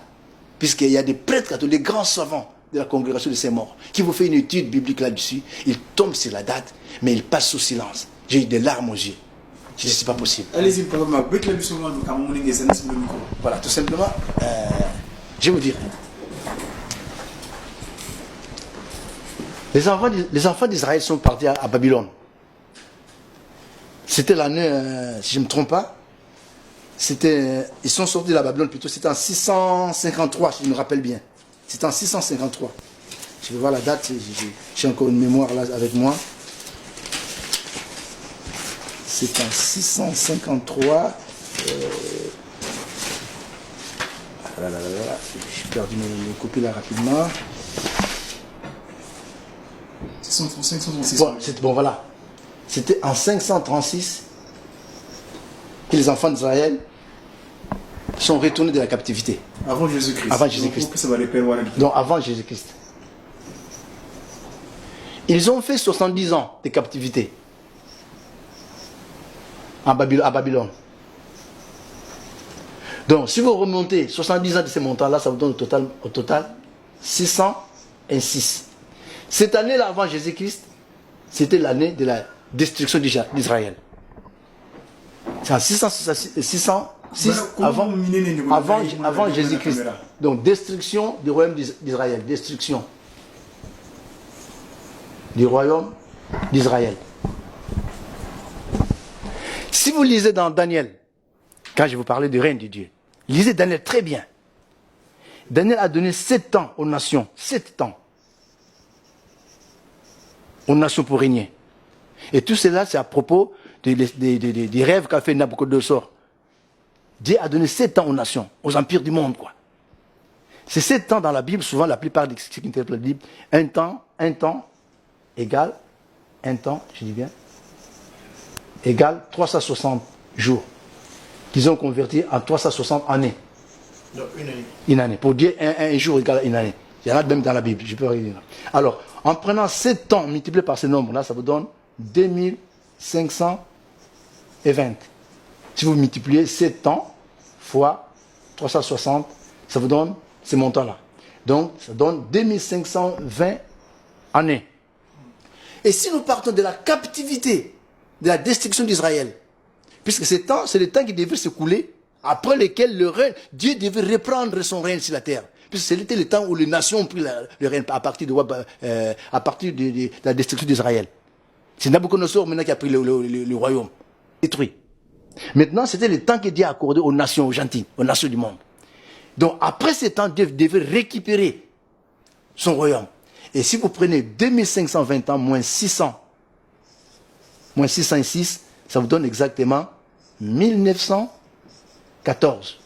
puisqu'il y a des prêtres catholiques, des grands savants de la congrégation de Saint-Maur, qui vous font une étude biblique là-dessus. Ils tombent sur la date, mais ils passent sous silence. J'ai eu des larmes aux yeux. Je dis, c'est pas possible. Allez-y, voilà, tout simplement, je vais vous dire. Les enfants d'Israël sont partis à Babylone. C'était l'année, si je ne me trompe pas, ils sont sortis de la Babylone plutôt, c'était en 653, si je me rappelle bien. C'était en 653. Je vais voir la date, j'ai encore une mémoire là avec moi. C'est en 653. J'ai perdu mes copies là rapidement. 536. Bon, voilà. C'était en 536 que les enfants d'Israël sont retournés de la captivité. Avant Jésus-Christ. Avant Jésus-Christ. Donc avant Jésus-Christ. Ils ont fait 70 ans de captivité à Babylone. Donc si vous remontez 70 ans de ces montants-là, ça vous donne au total 606. Cette année-là, avant Jésus-Christ, c'était l'année de la destruction d'Israël. C'est en 606 avant Jésus-Christ. Donc, destruction du royaume d'Israël. Destruction du royaume d'Israël. Si vous lisez dans Daniel, quand je vous parlais du règne de Dieu, lisez Daniel très bien. Daniel a donné 7 ans aux nations. 7 ans. Aux nations pour régner. Et tout cela, c'est à propos des rêves qu'a fait Nabucodonosor. Dieu a donné 7 ans aux nations, aux empires du monde, quoi. C'est 7 ans dans la Bible, souvent la plupart des ceux qui interprètent la Bible, un temps égale, un temps, je dis bien, égale 360 jours. qu'ils ont converti en 360 années. Donc une année. Une année. Pour dire un jour égale à une année. Il y en a même dans la Bible, je peux rien dire. Alors, en prenant 7 ans multiplié par ce nombre-là, ça vous donne 2520. Si vous multipliez 7 ans fois 360, ça vous donne ces montants-là. Donc, ça donne 2520 années. Et si nous partons de la captivité, de la destruction d'Israël, puisque ces temps, c'est le temps qui devait s'écouler, après lequel le règne, Dieu devait reprendre son règne sur la terre. Puisque c'était le temps où les nations ont pris le règne à partir de la destruction d'Israël. C'est Nabucodonosor maintenant qui a pris le royaume, détruit. Maintenant, c'était le temps que Dieu a accordé aux nations, aux gentils, aux nations du monde. Donc, après ce temps, Dieu devait récupérer son royaume. Et si vous prenez 2520 ans moins 600, moins 606, ça vous donne exactement 1914.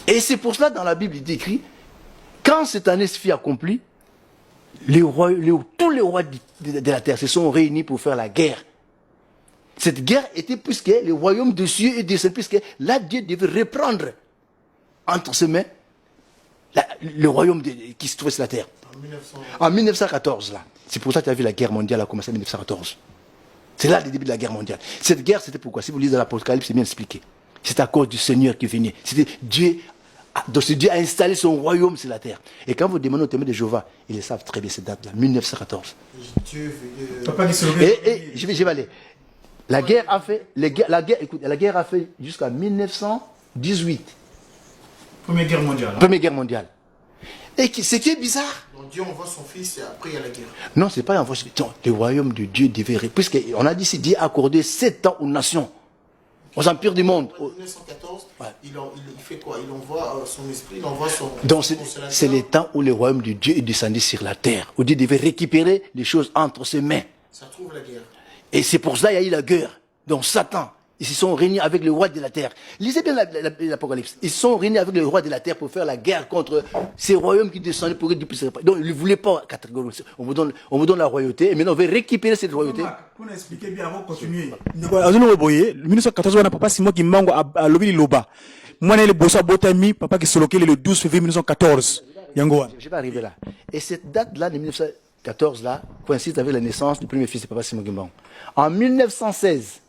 Et c'est pour cela, dans la Bible, il est écrit, quand cette année se fit accomplie, tous les rois de la terre se sont réunis pour faire la guerre. Cette guerre était puisque le royaume de cieux et de cieux, puisque là, Dieu devait reprendre entre ses mains le royaume qui se trouvait sur la terre. En 1914, là. C'est pour ça que tu as vu la guerre mondiale a commencé en 1914. C'est là le début de la guerre mondiale. Cette guerre, c'était pourquoi? Si vous lisez l'Apocalypse, c'est bien expliqué. C'est à cause du Seigneur qui venait. C'était Dieu. Donc Dieu a installé son royaume sur la terre. Et quand vous demandez aux témoins de Jéhovah, ils le savent très bien cette date-là, 1914. Et je vais aller. La guerre a fait, la guerre a fait jusqu'à 1918. Première guerre mondiale. Première guerre mondiale. Et ce qui est bizarre. Donc Dieu envoie son fils et après il y a la guerre. Non, c'est pas envoyer son fils. Le royaume de Dieu devait. Puisqu'on a dit si Dieu a accordé 7 ans aux nations, aux empires du monde. En 1914, il fait quoi? Il envoie son esprit, il envoie son. Donc c'est le temps où le royaume de Dieu est descendu sur la terre, où Dieu devait récupérer les choses entre ses mains. Ça trouve la guerre. Et c'est pour ça qu'il y a eu la guerre. Donc Satan, ils se sont réunis avec le roi de la terre. Lisez bien l'Apocalypse. Ils se sont réunis avec le roi de la terre pour faire la guerre contre ces royaumes qui descendaient pour Dieu. Donc ils ne voulaient pas catégoriser. On vous donne la royauté et maintenant on veut récupérer cette royauté. On a expliqué bien avant de continuer. En 1914, on a papa Simon qui mango à Lobby Loba. Moi, je suis Botami, papa qui s'est loqué le 12 février 1914. Je vais arriver là. Et cette date-là de 1914 là coïncide avec la naissance du premier fils de papa Simon Kimbangu. En 1916,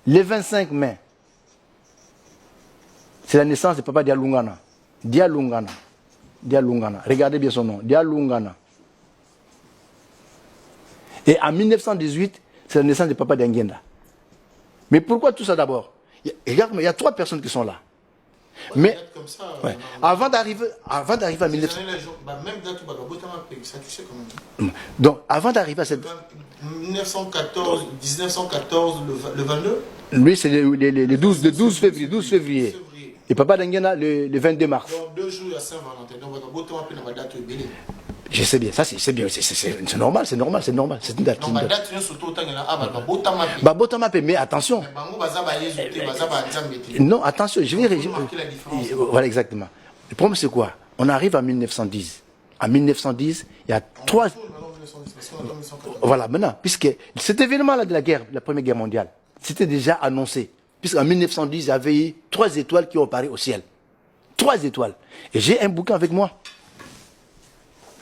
le 25 mai, c'est la naissance de papa Dialungana. Dialungana. Regardez bien son nom. Dialungana. Et en 1918, c'est la naissance de papa Diangenda. Mais pourquoi tout ça d'abord? Regarde, il y a 3 personnes qui sont là. Mais comme ça, avant d'arriver à 1900. Donc, avant d'arriver à cette. 1914, le 22. Lui, c'est le 12 février. Et papa Dangena, le 22 mars. Donc, 2 jours à Saint-Valentin. Donc, je sais bien, ça c'est bien, c'est normal, c'est une date. Mais attention. Non, attention, je vais. Voilà, exactement. Le problème, c'est quoi? On arrive en 1910. En 1910, il y a 3. Voilà, maintenant, puisque cet événement-là de la guerre, la Première Guerre mondiale, c'était déjà annoncé. Puisqu'en 1910, il y avait eu 3 étoiles qui ont apparu au ciel. 3 étoiles. Et j'ai un bouquin avec moi.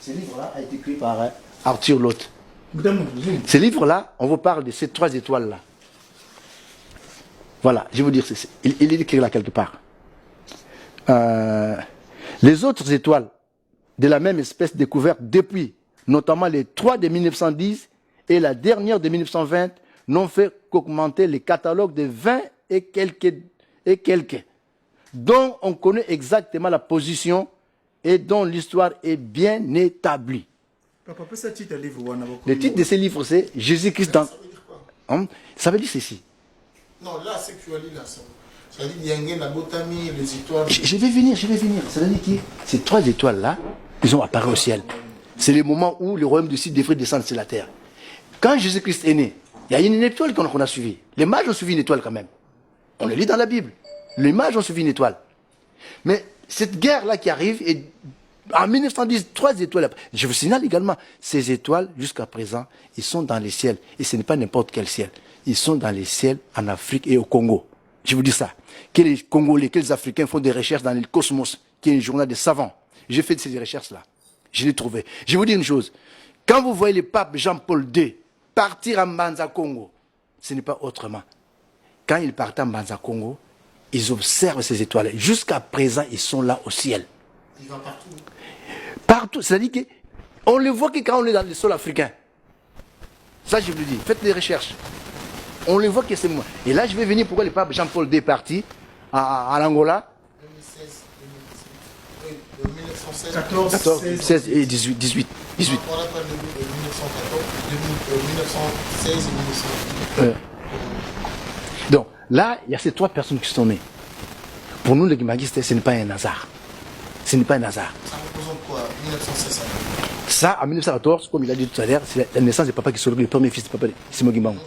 Ce livre-là a été écrit par Arthur Lotte. Ce livre-là, on vous parle de ces 3 étoiles-là. Voilà, je vais vous dire, il est écrit là quelque part. Les autres étoiles de la même espèce découvertes depuis, notamment les 3 de 1910 et la dernière de 1920, n'ont fait qu'augmenter les catalogues de 20 et quelques, dont on connaît exactement la position et dont l'histoire est bien établie. Le titre de ce livre, c'est Jésus-Christ dans. Ça veut dire ceci. Non, là, c'est que tu as dit là. Ça veut dire qu'il y a la botanie, les étoiles. Je vais venir. Ça veut dire que ces 3 étoiles-là, ils ont apparu au ciel. C'est le moment où le royaume du ciel devrait descendre sur la terre. Quand Jésus-Christ est né, il y a une étoile qu'on a suivie. Les mages ont suivi une étoile quand même. On le lit dans la Bible. Les mages ont suivi une étoile. Mais cette guerre-là qui arrive est En 1910, 3 étoiles. Je vous signale également, ces étoiles, jusqu'à présent, ils sont dans les ciels. Et ce n'est pas n'importe quel ciel. Ils sont dans les ciels en Afrique et au Congo. Je vous dis ça. Que les Congolais, que les Africains font des recherches dans le Cosmos, qui est un journal de savants. J'ai fait ces recherches-là. Je l'ai trouvé. Je vais vous dire une chose. Quand vous voyez le pape Jean-Paul II partir en Mbanza Congo, ce n'est pas autrement. Quand il part en Mbanza Congo, ils observent ces étoiles. Jusqu'à présent, ils sont là au ciel. Il va partout. Partout. C'est-à-dire qu'on le voit que quand on est dans le sol africain. Ça, je vous le dis. Faites des recherches. On le voit que c'est moi. Et là, je vais venir pourquoi le pape Jean-Paul II est parti à l'Angola. 1916, 14, 16 et 18. On a pas de 1914, 1916 et 1918. Donc, là, il y a ces 3 personnes qui sont nées. Pour nous, les guimaguistes, ce n'est pas un hasard. Ce n'est pas un hasard. Ça représente quoi 1916. Ça, en 1914, comme il a dit tout à l'heure, c'est la naissance de papa qui sont le premier fils de papa Simon Guimbangu.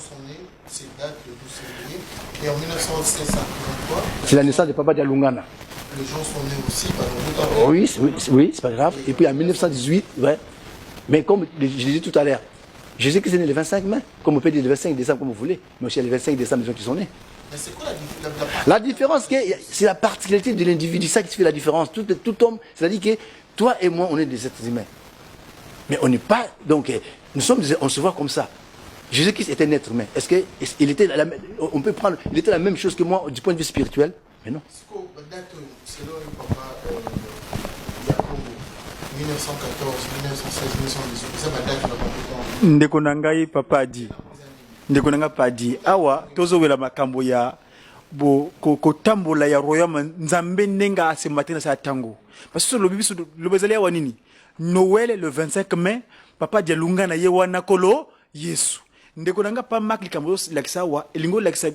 C'est date le 12 février. Et en 1916, ça représente quoi? C'est la naissance de papa Dialungana. Les gens sont nés aussi, par exemple. Oui, c'est pas grave. Et puis en 1918, ouais. Mais comme je l'ai dit tout à l'heure, je sais que c'est né le 25 mai, comme on peut dire le 25 décembre comme vous voulez, mais aussi il y a le 25 décembre des gens qui sont nés. Mais c'est quoi la différence? C'est la particularité de l'individu, ça qui fait la différence. Tout homme, c'est-à-dire que toi et moi, on est des êtres humains. Mais on n'est pas, donc, on se voit comme ça. Jésus-Christ était un être humain. Est-ce qu'il était on peut prendre, il était la même chose que moi du point de vue spirituel? Mais non. Selon le papa Yakongo, 1914, 1916, 1918, ça va date de la compétence. Ndeko nangai papa adi. Ndeko nanga padi. Awa tozo wela makambo ya bo kotambola ya royaume nzambe nenga ase matin sa tango. Parce que le bibiso le bezali wa nini? Noël le 25 mai, papa Dialunga na ye wana kolo Yesu. Ndeko nanga pa mak likambo lakisa wa elingo lakisa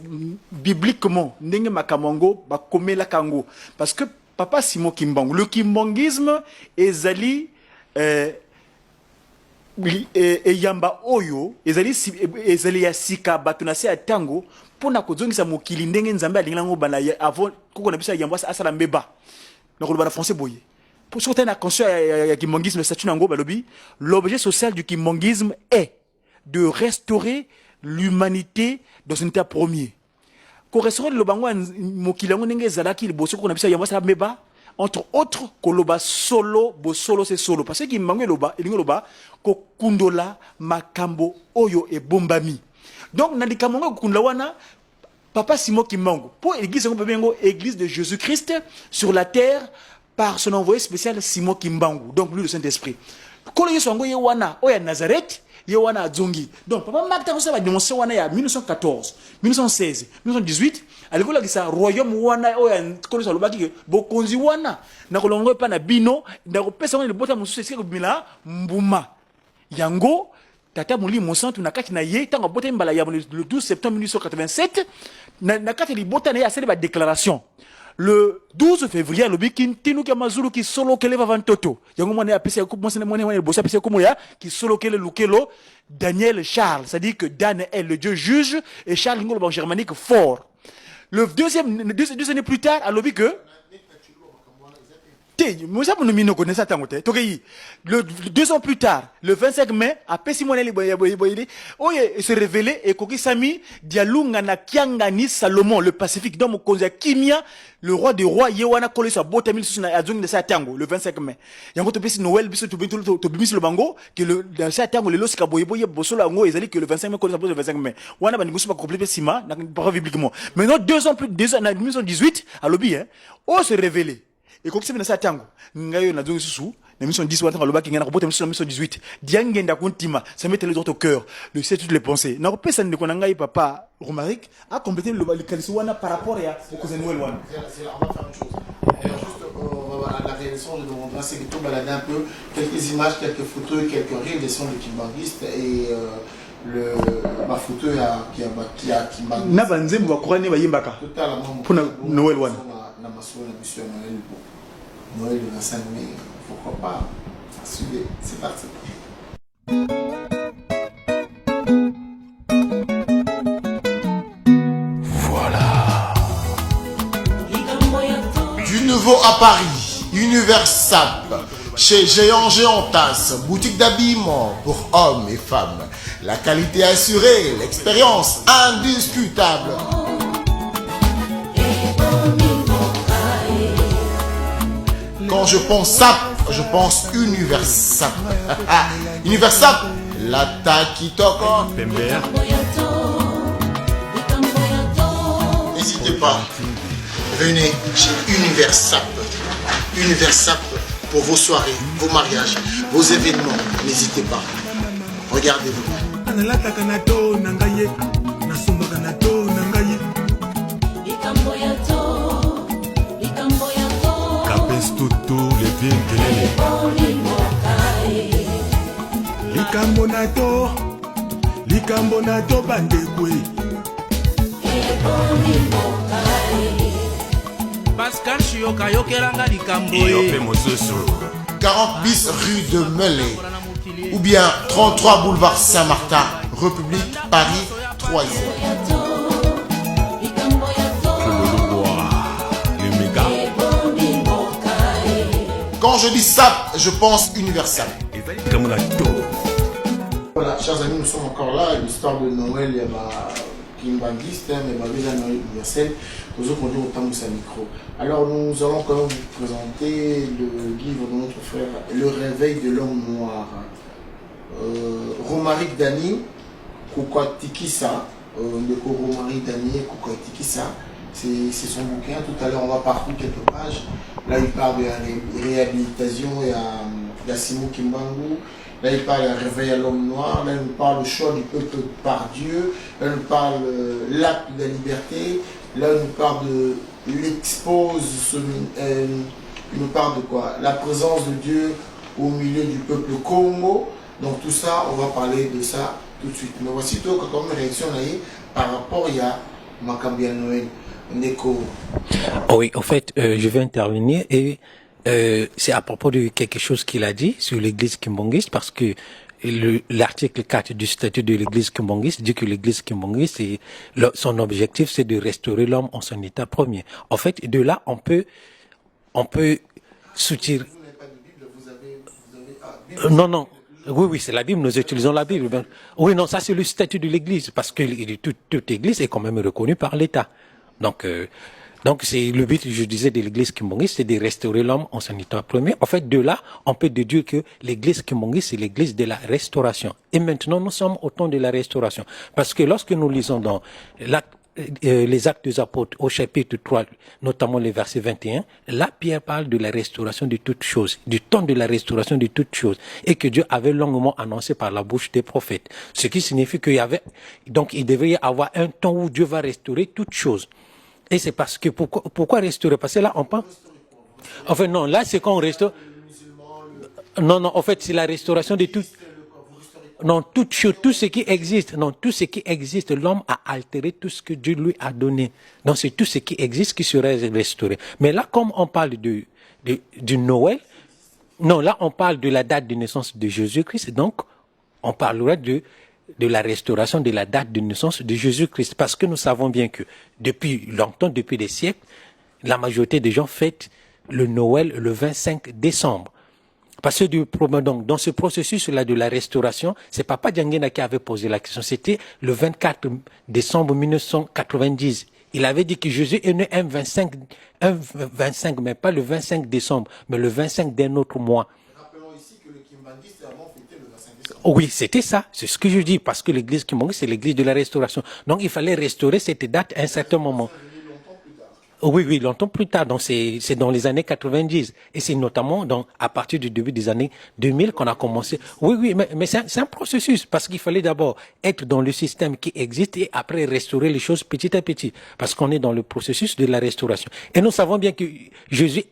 bibliquement ndenge makamongo ba komela kango parce que papa Simon Kimbangu le kimbangisme ezali yamba oyo ezali ya sika bato na se ya tango pona kozongisa mokili ndenge nzambe alingela ngo bana avant koko na biso ya yamba asala mbeba na koloba na français boye pour ce na conscience ya kimbangisme statut nango balobi l'objet social du kimbangisme est de restaurer l'humanité dans un état premier. Ko restaurer le bango mokilango ndenge zalaki liboso ko na bisa yamba sa meba entre autres ko loba solo bo solo c'est solo parce que mbango loba elingo loba ko kundola makambo oyo e bombami. Donc na likamongo kundla wana papa Simon Kimbangu pour l'église ngo bengo église de Jésus-Christ sur la terre par son envoyé spécial Simon Kimbangu donc lui le Saint-Esprit. Ko le yeso ngo ye wana oya Nazareth Yewana Adzongi. Donc, papa Martin Rousseau va démontrer wana ya 1914, 1916, 1918. Alikola ki sa royaume wana oya kono sa lobaki bokonzi wana na kolongo pa na bino na kopesa wana libota mususu esika komila mbuma. Yango tata muli monsantu na kati na ye tanga bota mbala ya le 12 septembre 1987 na kati libota na ya sele ba déclaration. Le 12 février, le bikin tinu ki mazulu ki solo kele vavantoto. Yango mwana ya pesa ko mwana mwana bossa pesa ko moya ki solo kele lukelo Daniel Charles, c'est-à-dire que Dan est le dieu juge et Charles ngolo en germanique fort. Le deux années plus tard, à l'obi que le 2 ans plus tard, le 25 mai, à Pessimone se révélé et Kokisami Dialunga na Kiangani Salomon, le Pacifique, dans mon konza Kimia, le roi des rois, Yewana Kole sa botte mille sous na Adzong de Satango, le 25 mai. Yango to pesi Noël, biso to bimis le bango, que le Satango, le Losika Boyeboye, Bosolo Ango, ezali que le 25 mai, Kole sa botte le 25 mai. Wana Banigusu pas complété Sima, n'a pas bibliquement. Maintenant, 2 ans plus, 1918, à l'obi, oh, se révélé. Et comme c'est dans sa tango, ngayo na zongi susu, na mission 10 wata loba ki ngana ko bote mission 18. Diangenda kontima, ça met les autres au cœur, le sait toutes les pensées. Na pesa ndeko na ngai papa Romaric a complété le kalisi wana par rapport à au cousin Noël wana. On va faire une chose. Juste la réalisation de mon c'est que tout balader un peu quelques images, quelques photos, quelques réalisations de Kimbanguiste et ma photo qui a Kimbanguiste. Na banzembo ba kurane ba yimbaka. Totalement. Pour Noël wana. La mission Noël le 25 mai, pourquoi pas? Suivez, c'est parti. Voilà. Du nouveau à Paris, Universal. Chez Géantas, boutique d'habillement pour hommes et femmes. La qualité assurée, l'expérience indiscutable. Quand je pense SAP, je pense Universap. Universap, la Takitoko. N'hésitez pas, venez chez Universap. Universap pour vos soirées, vos mariages, vos événements. N'hésitez pas. Regardez-vous. Likambonato bandekwe Pascal Chioka yokelanga likambo 40 bis rue de Melay ou bien 33 boulevard Saint-Martin, République, Paris, 3e. Quand je dis SAP, je pense Universal. Voilà, chers amis, nous sommes encore là. L'histoire de Noël, il y a Kimbangiste, mais déjà Noël universel. Nous autres, on dit autant de sa micro. Alors, nous allons quand même vous présenter le livre de notre frère, Le réveil de l'homme noir. Romaric Dani, Kukwatikisa, Romaric Dani, Kukwatikisa. C'est son bouquin. Tout à l'heure, on va parcourir quelques pages. Là, il parle de la réhabilitation. Il y a Simon Kimbangu. Là, il parle de réveil à l'homme noir. Là, il nous parle du choix du peuple par Dieu. Là, il nous parle de l'acte de la liberté. Là, il nous parle de l'expose. Il nous parle de quoi? La présence de Dieu au milieu du peuple Congo. Donc, tout ça, on va parler de ça tout de suite. Mais voici tout comme réaction par rapport à Macambia Noël. Oui, en fait, je vais intervenir et c'est à propos de quelque chose qu'il a dit sur l'église kimbangiste parce que l'article 4 du statut de l'église kimbangiste dit que l'église kimbangiste, son objectif, c'est de restaurer l'homme en son état premier. En fait, de là, on peut soutirer. Non. Oui, c'est la Bible, nous utilisons la Bible. Oui, non, ça c'est le statut de l'église parce que toute église est quand même reconnue par l'État. Donc c'est le but, je disais, de l'église kimbangiste, c'est de restaurer l'homme en son état premier. En fait, de là, on peut déduire que l'église kimbangiste, c'est l'église de la restauration. Et maintenant, nous sommes au temps de la restauration. Parce que lorsque nous lisons dans les Actes des Apôtres au chapitre 3, notamment les versets 21, là, Pierre parle de la restauration de toutes choses, du temps de la restauration de toutes choses, et que Dieu avait longuement annoncé par la bouche des prophètes. Ce qui signifie il devrait y avoir un temps où Dieu va restaurer toutes choses. Et c'est parce que, pourquoi restaurer? Parce que là, on parle... En fait, non, là, c'est quand on restaure... Non, en fait, c'est la restauration de tout... Non, tout ce qui existe. Non, tout ce qui existe, l'homme a altéré tout ce que Dieu lui a donné. Donc, c'est tout ce qui existe qui serait restauré. Mais là, comme on parle du Noël, non, là, on parle de la date de naissance de Jésus-Christ. Donc, on parlera de la restauration de la date de naissance de Jésus-Christ. Parce que nous savons bien que depuis longtemps, depuis des siècles, la majorité des gens fêtent le Noël le 25 décembre. Parce que donc, dans ce processus-là de la restauration, c'est Papa Diangena qui avait posé la question. C'était le 24 décembre 1990. Il avait dit que Jésus est né un 25, mais pas le 25 décembre, mais le 25 d'un autre mois. Rappelons ici que le Kimbangiste avant fêté le 25 décembre. Oui, c'était ça. C'est ce que je dis, parce que l'église Kimbangiste, c'est l'église de la restauration. Donc, il fallait restaurer cette date à un certain moment. Oui, longtemps plus tard. Donc, c'est dans les années 90. Et c'est notamment à partir du début des années 2000 qu'on a commencé. Oui, mais c'est un processus. Parce qu'il fallait d'abord être dans le système qui existe et après restaurer les choses petit à petit. Parce qu'on est dans le processus de la restauration. Et nous savons bien que Jésus,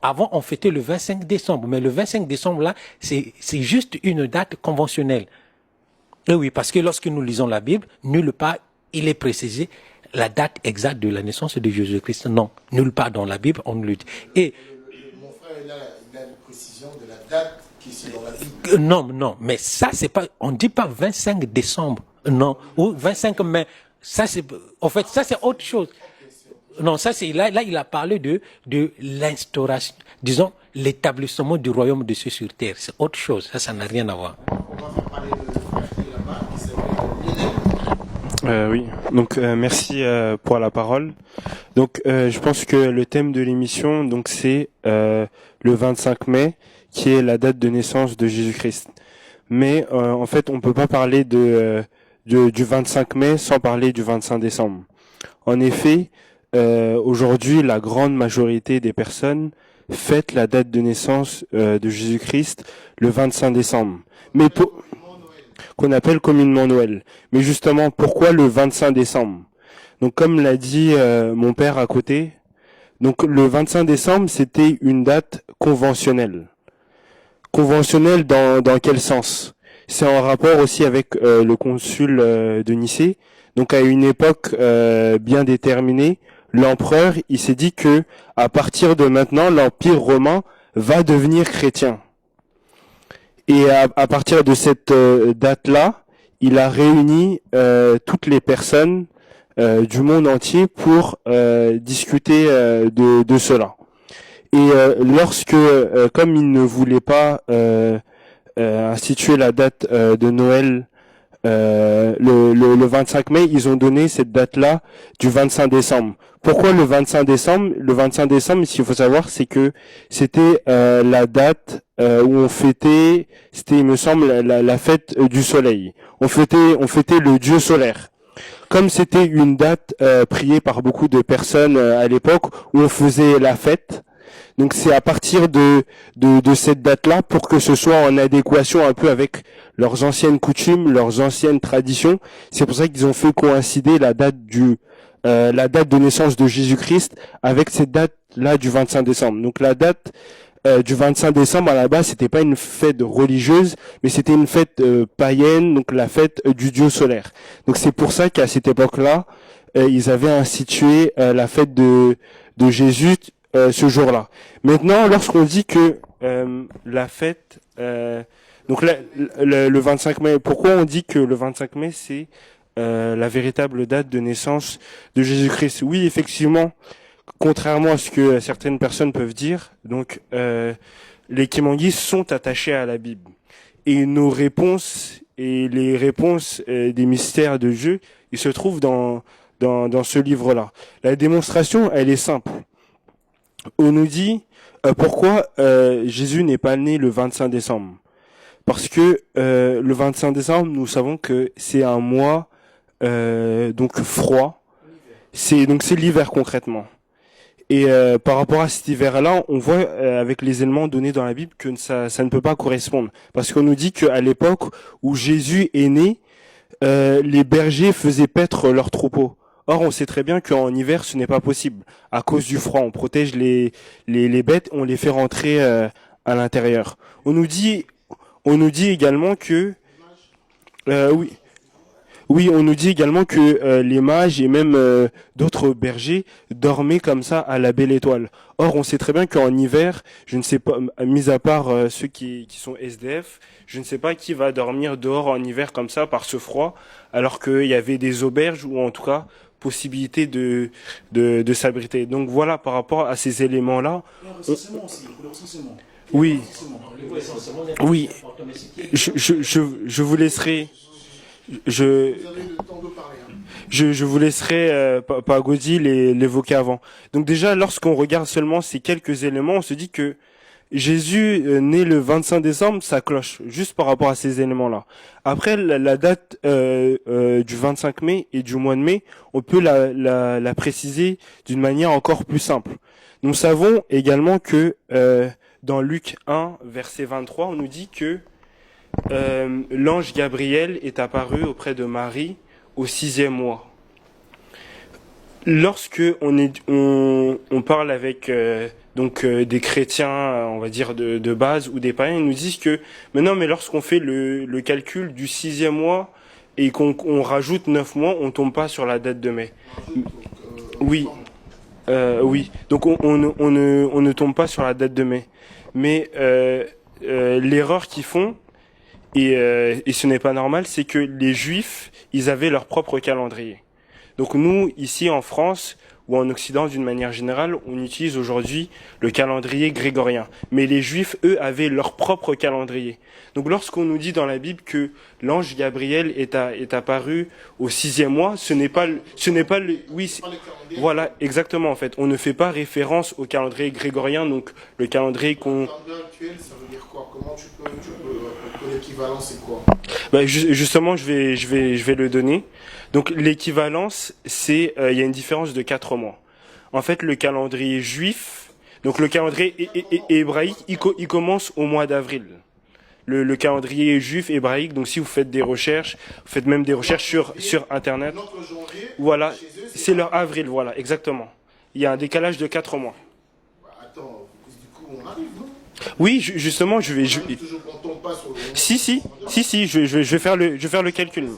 avant, on fêtait le 25 décembre. Mais le 25 décembre, là, c'est juste une date conventionnelle. Et oui, parce que lorsque nous lisons la Bible, nulle part il est précisé la date exacte de la naissance de Jésus-Christ. Non, nulle part dans la Bible, on le dit. Et mon frère, il a une précision de la date qui est dans la Bible. Non, mais ça, c'est pas, on dit pas 25 décembre, non, ou 25 mai. Ça, c'est, en fait, ça, c'est autre chose. Non, ça, c'est, là, il a parlé de l'instauration, disons, l'établissement du royaume de Dieu sur terre. C'est autre chose, ça n'a rien à voir. Oui, donc merci pour la parole. Donc je pense que le thème de l'émission, donc c'est le 25 mai, qui est la date de naissance de Jésus-Christ. Mais en fait, on peut pas parler du 25 mai sans parler du 25 décembre. En effet, aujourd'hui, la grande majorité des personnes fêtent la date de naissance de Jésus-Christ le 25 décembre. Mais qu'on appelle communément Noël. Mais justement, pourquoi le 25 décembre? Donc comme l'a dit mon père à côté, donc le 25 décembre, c'était une date conventionnelle. Conventionnelle dans quel sens? C'est en rapport aussi avec le consul de Nicée. Donc à une époque bien déterminée, l'empereur, il s'est dit que à partir de maintenant, l'Empire romain va devenir chrétien. Et à partir de cette date-là, il a réuni toutes les personnes du monde entier pour discuter de cela. Et lorsque, comme il ne voulait pas instituer la date de Noël le 25 mai, ils ont donné cette date-là du 25 décembre. Pourquoi le 25 décembre? Le 25 décembre, ce qu'il faut savoir, c'est que c'était la date où on fêtait, c'était, il me semble, la fête du soleil. On fêtait le dieu solaire. Comme c'était une date priée par beaucoup de personnes à l'époque où on faisait la fête, donc c'est à partir de cette date-là, pour que ce soit en adéquation un peu avec leurs anciennes coutumes, leurs anciennes traditions. C'est pour ça qu'ils ont fait coïncider la date de naissance de Jésus-Christ avec cette date-là du 25 décembre. Donc la date du 25 décembre, à la base, c'était pas une fête religieuse, mais c'était une fête païenne, donc la fête du dieu solaire. Donc c'est pour ça qu'à cette époque-là, ils avaient institué la fête de Jésus ce jour-là. Maintenant, lorsqu'on dit que la fête, donc le 25 mai, pourquoi on dit que le 25 mai c'est la véritable date de naissance de Jésus-Christ? Oui, effectivement, contrairement à ce que certaines personnes peuvent dire, donc les Kimangis sont attachés à la Bible, et nos réponses et les réponses des mystères de Dieu, ils se trouvent dans ce livre-là. La démonstration, elle est simple. On nous dit pourquoi Jésus n'est pas né le 25 décembre. Parce que le 25 décembre, nous savons que c'est un mois donc froid. C'est l'hiver concrètement. Et par rapport à cet hiver-là, on voit avec les éléments donnés dans la Bible que ça ne peut pas correspondre. Parce qu'on nous dit qu'à l'époque où Jésus est né, les bergers faisaient paître leurs troupeaux. Or, on sait très bien qu'en hiver, ce n'est pas possible. À cause du froid, on protège les bêtes, on les fait rentrer à l'intérieur. On nous dit également que oui, on nous dit également que les mages et même d'autres bergers dormaient comme ça à la belle étoile. Or, on sait très bien qu'en hiver, je ne sais pas, mis à part ceux qui sont SDF, je ne sais pas qui va dormir dehors en hiver comme ça par ce froid, alors qu'il y avait des auberges ou en tout cas possibilité de s'abriter. Donc voilà, par rapport à ces éléments-là. Oui, oui. Je vous laisserai. Je vous laisserai Pagodi l'évoquer avant. Donc déjà, lorsqu'on regarde seulement ces quelques éléments, on se dit que Jésus né le 25 décembre, ça cloche, juste par rapport à ces éléments-là. Après, la date du 25 mai et du mois de mai, on peut la préciser d'une manière encore plus simple. Nous savons également que dans Luc 1, verset 23, on nous dit que l'ange Gabriel est apparu auprès de Marie au 6e mois. Lorsque on parle avec des chrétiens, on va dire de base, ou des païens, ils nous disent que mais lorsqu'on fait le calcul du 6e mois et qu'on rajoute 9 mois, on tombe pas sur la date de mai. Oui. Donc on ne tombe pas sur la date de mai. Mais l'erreur qu'ils font, et ce n'est pas normal, c'est que les Juifs, ils avaient leur propre calendrier. Donc nous, ici en France, ou en Occident d'une manière générale, on utilise aujourd'hui le calendrier grégorien. Mais les Juifs, eux, avaient leur propre calendrier. Donc lorsqu'on nous dit dans la Bible que l'ange Gabriel est apparu au 6e mois, ce n'est pas voilà, exactement en fait. On ne fait pas référence au calendrier grégorien, donc le calendrier qu'on... Le calendrier actuel, ça veut dire quoi? Comment tu peux l'équivalent, c'est quoi? Justement, je vais le donner. Donc l'équivalence, c'est il y a une différence de 4 mois. En fait, le calendrier juif, donc le calendrier hébraïque, il commence au mois d'avril. Le calendrier juif hébraïque, donc si vous faites des recherches, vous faites même des recherches sur internet. Voilà, c'est leur avril, voilà, exactement. Il y a un décalage de 4 mois. Attends, du coup on arrive, non? Oui, justement, je vais. Si, je vais faire le calcul.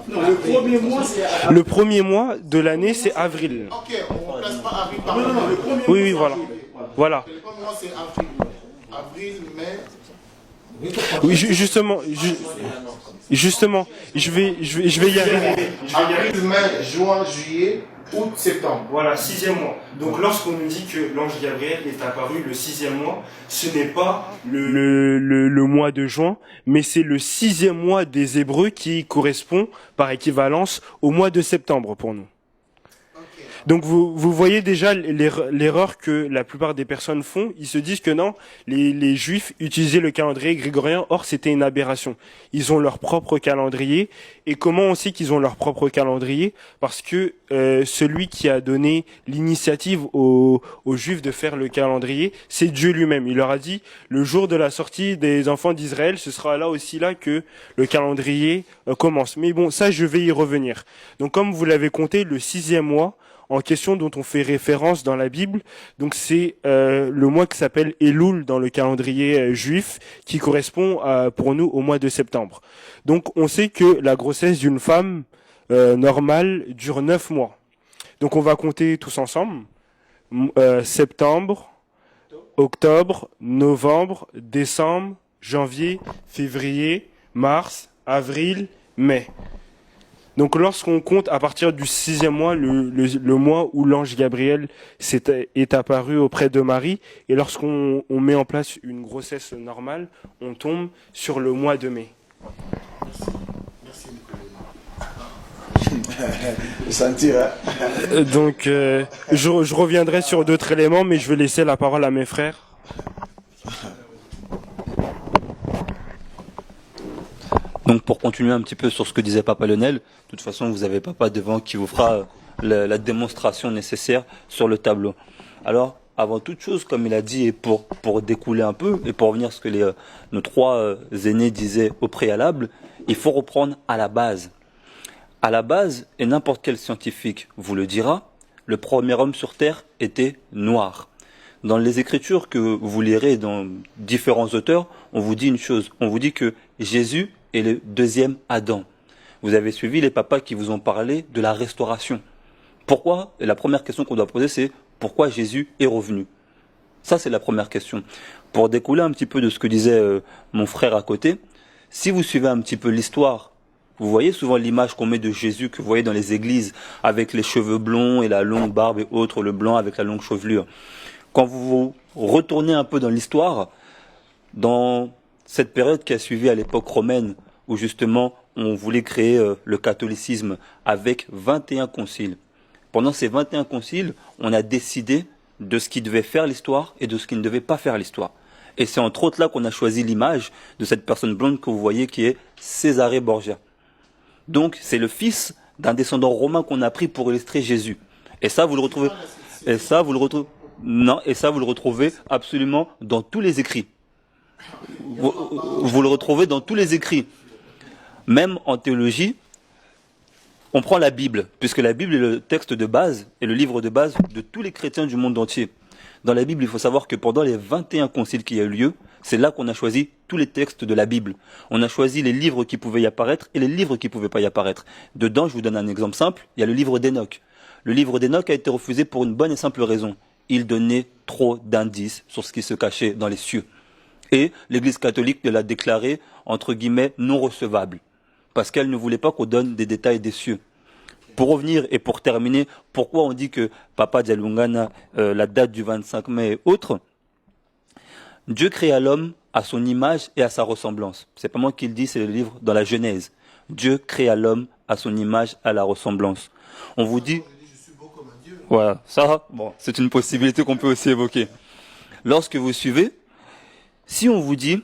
Non, le premier mois de l'année, c'est avril. Ok, on ne place pas avril par le premier mois. Oui, voilà. Voilà. Le premier mois, c'est avril. Avril, mai. Oui, justement, je vais y arriver. Avril, mai, juin, juillet, août, septembre. Voilà, 6e mois. Donc lorsqu'on nous dit que l'ange Gabriel est apparu le 6e mois, ce n'est pas le mois de juin, mais c'est le 6e mois des Hébreux qui correspond par équivalence au mois de septembre pour nous. Donc vous voyez déjà l'erreur que la plupart des personnes font. Ils se disent que non, les Juifs utilisaient le calendrier grégorien, or c'était une aberration. Ils ont leur propre calendrier. Et comment on sait qu'ils ont leur propre calendrier? Parce que celui qui a donné l'initiative aux Juifs de faire le calendrier, c'est Dieu lui-même. Il leur a dit, le jour de la sortie des enfants d'Israël, ce sera là aussi là que le calendrier commence. Mais bon, ça je vais y revenir. Donc comme vous l'avez compté, le 6e mois, en question dont on fait référence dans la Bible. Donc c'est le mois qui s'appelle Elul dans le calendrier juif, qui correspond pour nous au mois de septembre. Donc on sait que la grossesse d'une femme normale dure 9 mois. Donc on va compter tous ensemble. Septembre, octobre, novembre, décembre, janvier, février, mars, avril, mai. Donc lorsqu'on compte à partir du 6e mois, le mois où l'ange Gabriel est apparu auprès de Marie, et lorsqu'on met en place une grossesse normale, on tombe sur le mois de mai. Merci Nicolas. Donc je reviendrai sur d'autres éléments, mais je vais laisser la parole à mes frères. Donc pour continuer un petit peu sur ce que disait Papa Lionel, de toute façon vous avez Papa devant qui vous fera la démonstration nécessaire sur le tableau. Alors avant toute chose, comme il a dit, et pour découler un peu, et pour revenir à ce que nos 3 aînés disaient au préalable, il faut reprendre à la base. À la base, et n'importe quel scientifique vous le dira, le premier homme sur Terre était noir. Dans les écritures que vous lirez dans différents auteurs, on vous dit une chose, on vous dit que Jésus est le 2e Adam. Vous avez suivi les papas qui vous ont parlé de la restauration. Pourquoi? Et la première question qu'on doit poser, c'est pourquoi Jésus est revenu? Ça, c'est la première question. Pour découler un petit peu de ce que disait mon frère à côté, si vous suivez un petit peu l'histoire, vous voyez souvent l'image qu'on met de Jésus que vous voyez dans les églises avec les cheveux blonds et la longue barbe et autres, le blanc avec la longue chevelure. Quand vous retournez un peu dans l'histoire, dans cette période qui a suivi à l'époque romaine, où justement on voulait créer le catholicisme avec 21 conciles. Pendant ces 21 conciles, on a décidé de ce qui devait faire l'histoire et de ce qui ne devait pas faire l'histoire. Et c'est entre autres là qu'on a choisi l'image de cette personne blonde que vous voyez qui est Césarée Borgia. Donc c'est le fils d'un descendant romain qu'on a pris pour illustrer Jésus. Et ça vous le retrouvez. Et ça vous le retrouvez absolument dans tous les écrits. Vous le retrouvez dans tous les écrits. Même en théologie, on prend la Bible, puisque la Bible est le texte de base et le livre de base de tous les chrétiens du monde entier. Dans la Bible, il faut savoir que pendant les 21 conciles qui ont eu lieu, c'est là qu'on a choisi tous les textes de la Bible. On a choisi les livres qui pouvaient y apparaître et les livres qui ne pouvaient pas y apparaître. Dedans, je vous donne un exemple simple, il y a le livre d'Enoch. Le livre d'Enoch a été refusé pour une bonne et simple raison. Il donnait trop d'indices sur ce qui se cachait dans les cieux. Et l'Église catholique l'a déclaré, entre guillemets, non recevable. Parce qu'elle ne voulait pas qu'on donne des détails des cieux. pour revenir et pour terminer, pourquoi on dit que Papa Dialungana, la date du 25 mai et autres, Dieu créa l'homme à son image et à sa ressemblance. C'est pas moi qui le dis, c'est le livre dans la Genèse. Dieu créa l'homme à son image, à la ressemblance. On vous dit... Voilà, ça, bon, c'est une possibilité qu'on peut aussi évoquer. Lorsque vous suivez, si on vous dit,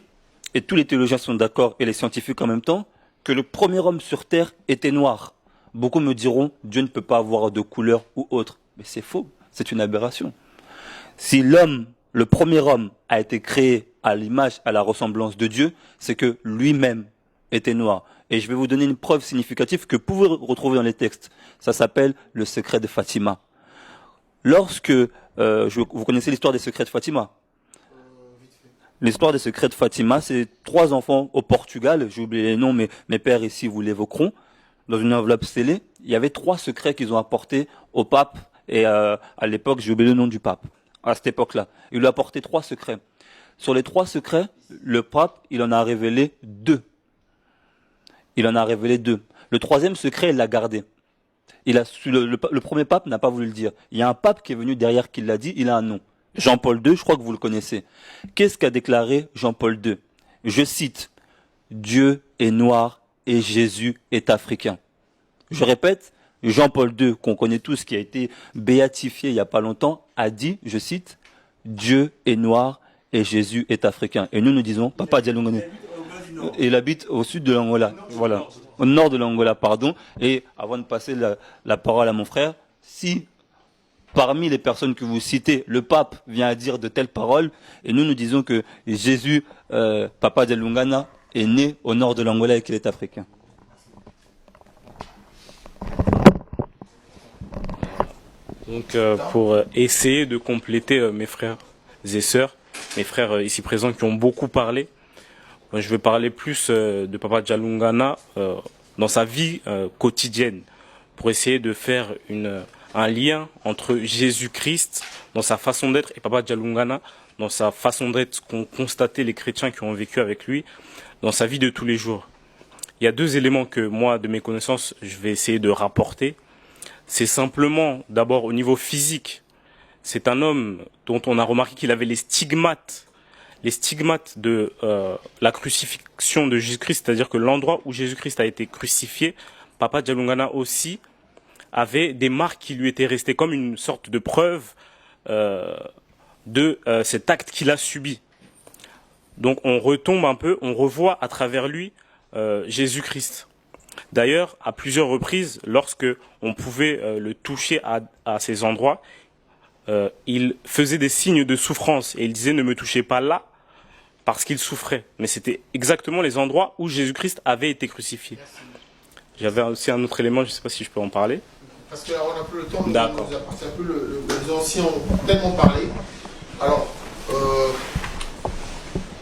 et tous les théologiens sont d'accord et les scientifiques en même temps, que le premier homme sur terre était noir, beaucoup me diront, Dieu ne peut pas avoir de couleur ou autre. Mais c'est faux, c'est une aberration. Si l'homme, le premier homme, a été créé à l'image, à la ressemblance de Dieu, c'est que lui-même était noir. Et je vais vous donner une preuve significative que vous pouvez retrouver dans les textes. Ça s'appelle le secret de Fatima. Lorsque, vous connaissez l'histoire des secrets de Fatima? L'histoire des secrets de Fatima, c'est 3 enfants au Portugal, j'ai oublié les noms, mais mes pères ici vous l'évoqueront, dans une enveloppe scellée. Il y avait 3 secrets qu'ils ont apportés au pape, et à l'époque, j'ai oublié le nom du pape, à cette époque-là. Il lui a apporté 3 secrets. Sur les 3 secrets, le pape, il en a révélé 2. Il en a révélé 2. Le 3e secret, il l'a gardé. Le premier pape n'a pas voulu le dire. Il y a un pape qui est venu derrière qui l'a dit, il a un nom. Jean-Paul II, je crois que vous le connaissez. Qu'est-ce qu'a déclaré Jean-Paul II? Je cite, « Dieu est noir et Jésus est africain ». Je répète, Jean-Paul II, qu'on connaît tous, qui a été béatifié il n'y a pas longtemps, a dit, je cite, « Dieu est noir et Jésus est africain ». Et nous disons, Papa Dialungane. Il habite au sud de l'Angola, voilà, au nord de l'Angola, pardon. Et avant de passer la parole à mon frère, si parmi les personnes que vous citez, le pape vient à dire de telles paroles, et nous disons que Jésus, Papa Dialungana, est né au nord de l'Angola et qu'il est africain. Donc pour essayer de compléter mes frères et sœurs, mes frères ici présents qui ont beaucoup parlé, je vais parler plus de Papa Dialungana dans sa vie quotidienne, pour essayer de faire un lien entre Jésus-Christ dans sa façon d'être et Papa Dialungana dans sa façon d'être, qu'ont constaté les chrétiens qui ont vécu avec lui dans sa vie de tous les jours. Il y a 2 éléments que moi, de mes connaissances, je vais essayer de rapporter. C'est simplement, d'abord au niveau physique, c'est un homme dont on a remarqué qu'il avait les stigmates de la crucifixion de Jésus-Christ, c'est-à-dire que l'endroit où Jésus-Christ a été crucifié, Papa Dialungana aussi avait des marques qui lui étaient restées comme une sorte de preuve de cet acte qu'il a subi. Donc on retombe un peu, on revoit à travers lui Jésus-Christ. D'ailleurs, à plusieurs reprises, lorsque on pouvait le toucher à ces endroits, il faisait des signes de souffrance et il disait « ne me touchez pas là », parce qu'il souffrait. Mais c'était exactement les endroits où Jésus-Christ avait été crucifié. J'avais aussi un autre élément, je ne sais pas si je peux en parler. Parce que là, on n'a plus le temps, d'accord. Nous appartient plus les anciens ont tellement parlé. Alors,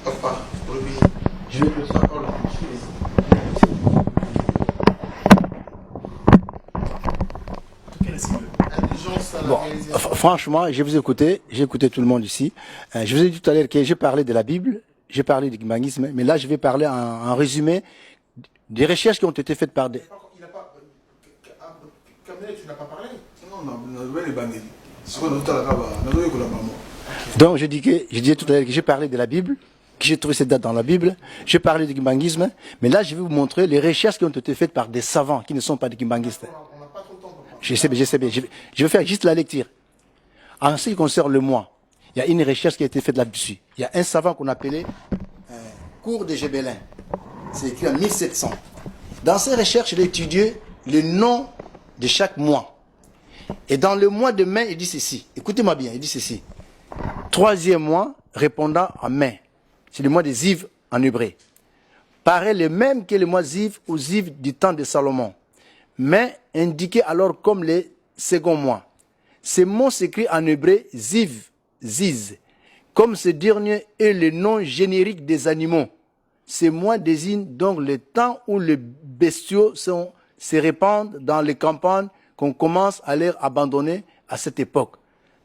papa, je vais te faire parole. Bon, franchement, je vous ai écouté, j'ai écouté tout le monde ici. Je vous ai dit tout à l'heure que j'ai parlé de la Bible, j'ai parlé du kimbangisme, mais là je vais parler en résumé des recherches qui ont été faites par des... Tu n'as pas parlé? Donc je disais tout à l'heure que j'ai parlé de la Bible, que j'ai trouvé cette date dans la Bible, j'ai parlé du kimbangisme, mais là je vais vous montrer les recherches qui ont été faites par des savants qui ne sont pas des kimbangistes. Je sais bien. Je vais faire juste la lecture. En ce qui concerne le mois, il y a une recherche qui a été faite là-dessus. Il y a un savant qu'on appelait Cours de Gébelin. C'est écrit en 1700. Dans ces recherches, il a étudié le nom de chaque mois. Et dans le mois de mai, il dit ceci. Écoutez-moi bien, il dit ceci. 3e mois, répondant à mai. C'est le mois des Ziv en hébreu. Paraît le même que le mois Ziv ou Ziv du temps de Salomon, mais indiqué alors comme les seconds mois. Ce mot s'écrit en hébreu Ziv, Ziz, comme ce dernier est le nom générique des animaux. Ces mois désignent donc le temps où les bestiaux se répandent dans les campagnes qu'on commence à les abandonner à cette époque,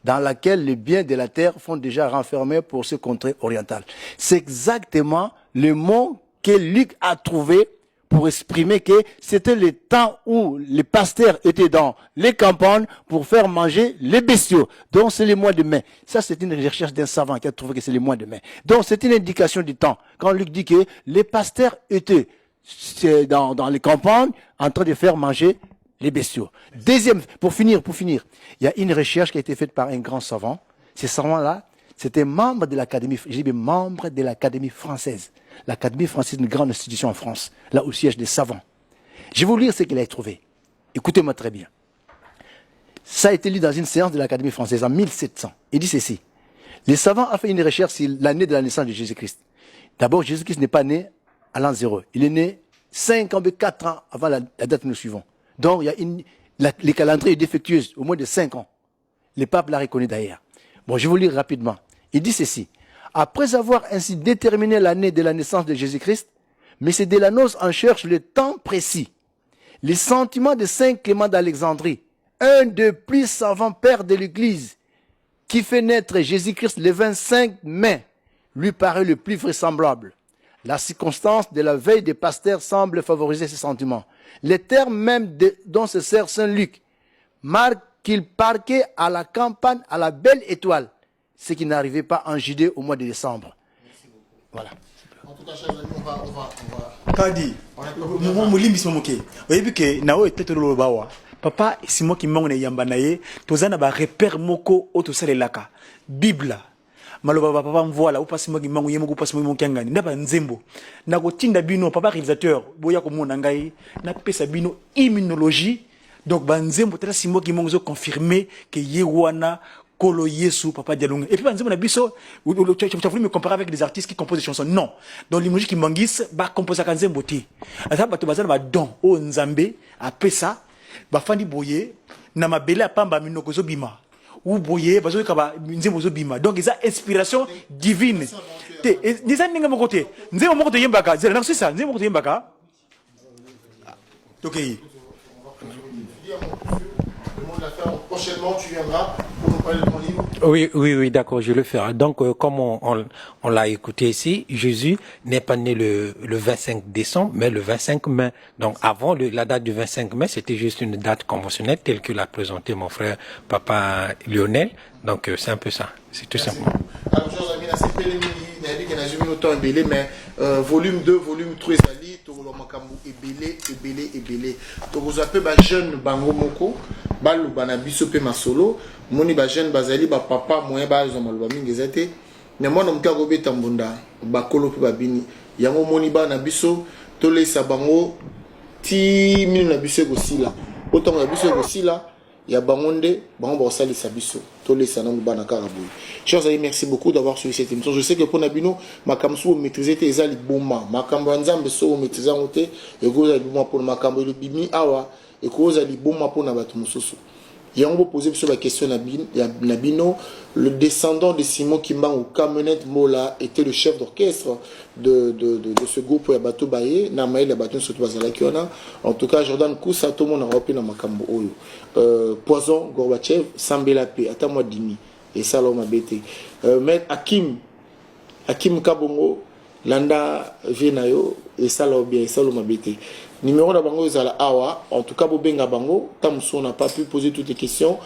dans laquelle les biens de la terre font déjà renfermer pour ce contrée orientale. C'est exactement le mot que Luc a trouvé pour exprimer que c'était le temps où les pasteurs étaient dans les campagnes pour faire manger les bestiaux. Donc c'est le mois de mai. Ça c'est une recherche d'un savant qui a trouvé que c'est le mois de mai. Donc c'est une indication du temps. Quand Luc dit que les pasteurs étaient dans les campagnes en train de faire manger les bestiaux. Deuxième, pour finir, il y a une recherche qui a été faite par un grand savant. Ces savants-là, c'était membre de l'Académie, j'ai dit membre de l'Académie française. L'Académie française est une grande institution en France, là où siègent des savants. Je vais vous lire ce qu'il a trouvé. Écoutez-moi très bien. Ça a été lu dans une séance de l'Académie française en 1700. Il dit ceci. Les savants ont fait une recherche sur l'année de la naissance de Jésus-Christ. D'abord, Jésus-Christ n'est pas né à l'an 0. Il est né 54 ans avant la date que nous suivons. Donc, il y a les calendriers défectueux, au moins de 5 ans. Le pape l'a reconnu d'ailleurs. Bon, je vais vous lire rapidement. Il dit ceci. Après avoir ainsi déterminé l'année de la naissance de Jésus-Christ, M. Delanos en cherche le temps précis. Les sentiments de Saint Clément d'Alexandrie, un des plus savants pères de l'Église, qui fait naître Jésus-Christ le 25 mai, lui paraît le plus vraisemblable. La circonstance de la veille des pasteurs semble favoriser ces sentiments. Les termes même dont se sert Saint Luc marquent qu'il parquait à la campagne à la belle étoile, ce qui n'arrivait pas en Judée au mois de décembre. Voilà. En tout cas, chers amis, on va... Kadi, mon limbi sont moqués. Vous voyez que Nao est peut-être le bawa. Papa, c'est moi qui m'en ai yambanaye. Tozana ba repère moko auto salelaka. Bible. Maloba papa m'voila. Ou passe moi qui m'en yemo, ou passe moi mon kangani. N'a pas nzembo. N'a ko tinda bino, papa réalisateur. Boya ko mon angai. N'a pesa bino immunologie. Donc banzembo tela si moi qui m'en confirmé que yewana Kolo Yesu, Papa Dialunga. Et puis, tu as voulu me comparer avec des artistes qui composent des chansons. Non. Dans l'image qui manguisse, bah, compose à Kanzen Boti. À ça, bah, tu vas dire, don, oh, Nzambe, à Pessa, bah, Fandi Boye, Nama Bele, à Pamba, Minokozo Bima. Ou Boye, bah, Zoikaba, Nzembozo Bima. Donc, ils ont inspiration divine. Des amis, à mon côté. Nzembo, mon côté, Yembaka. C'est ça, Nzembo, mon côté, Yembaka. Ok. Prochainement, tu viendras pour nous parler de ton livre. Oui, d'accord, je vais le faire. Donc, comme on l'a écouté ici, Jésus n'est pas né le 25 décembre, mais le 25 mai. Donc, avant la date du 25 mai, c'était juste une date conventionnelle telle que l'a présenté mon frère, Papa Lionel. Donc, c'est un peu ça. C'est tout simplement. Alors, chers amis, c'est Pélémini, mais volume 2, volume 3, tokolo makambo ebele tokozo pe ba jeune bango moko balu bana biso pe masolo moni ba jeune bazali ba papa moyen ba zo maluba mingi zete mais mwana mutako beta mbunda ba kolo pe babini yango moni bana biso tolesa bango ti minu na biso gosila otongo na biso gosila ya bangonde bango ba sali sabiso tolesa na bana karaboui. Chers amis, merci beaucoup d'avoir suivi cette émission. Je sais que pour Nabino, makamso maîtriser tes ezali bomba, makambo nzambe so maîtriser ngote et go za bomba pour makambo le bimi awa et ko za li bomba pour na batu mususu. Yango poser sur la question Nabino, le descendant de Simon Kimbangu Kamenet Mola était le chef d'orchestre de ce groupe ya bato baye na maïla bato surtout bazala kiona. En tout cas, Jordan Kousa tout le monde a repris na makambo oyo. Poison Gorbachev Sambela P ata moi dimi et ça l'homme a bêté. Mais Hakim Kabongo Landa Venayo et ça l'a bien et ça l'homme a bêté. Numéro de bango ezala awa en tout cas bobenga bango tamso n'a pas pu poser toutes les questions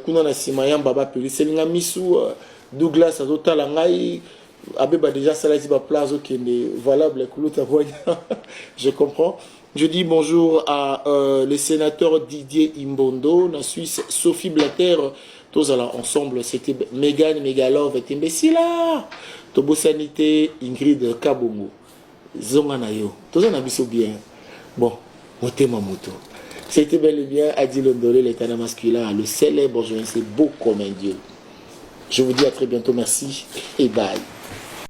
kuna na simaya baba peli selinga misu Douglas azotala ngai abeba déjà ça là ba place qui est valable kuluta voya. Je comprends. Je dis bonjour à le sénateur Didier Imbondo, la Suisse Sophie Blatter, tous là ensemble, c'était Megan Megalov et imbécile là. Tobo Sanité Ingrid Kabongo. Zonganayo. Tous on a biso bien. Bon, motema moto. C'était bel et bien Adi Londolé, l'état masculin, le célèbre journaliste, c'est beau comme un dieu. Je vous dis à très bientôt, merci et bye.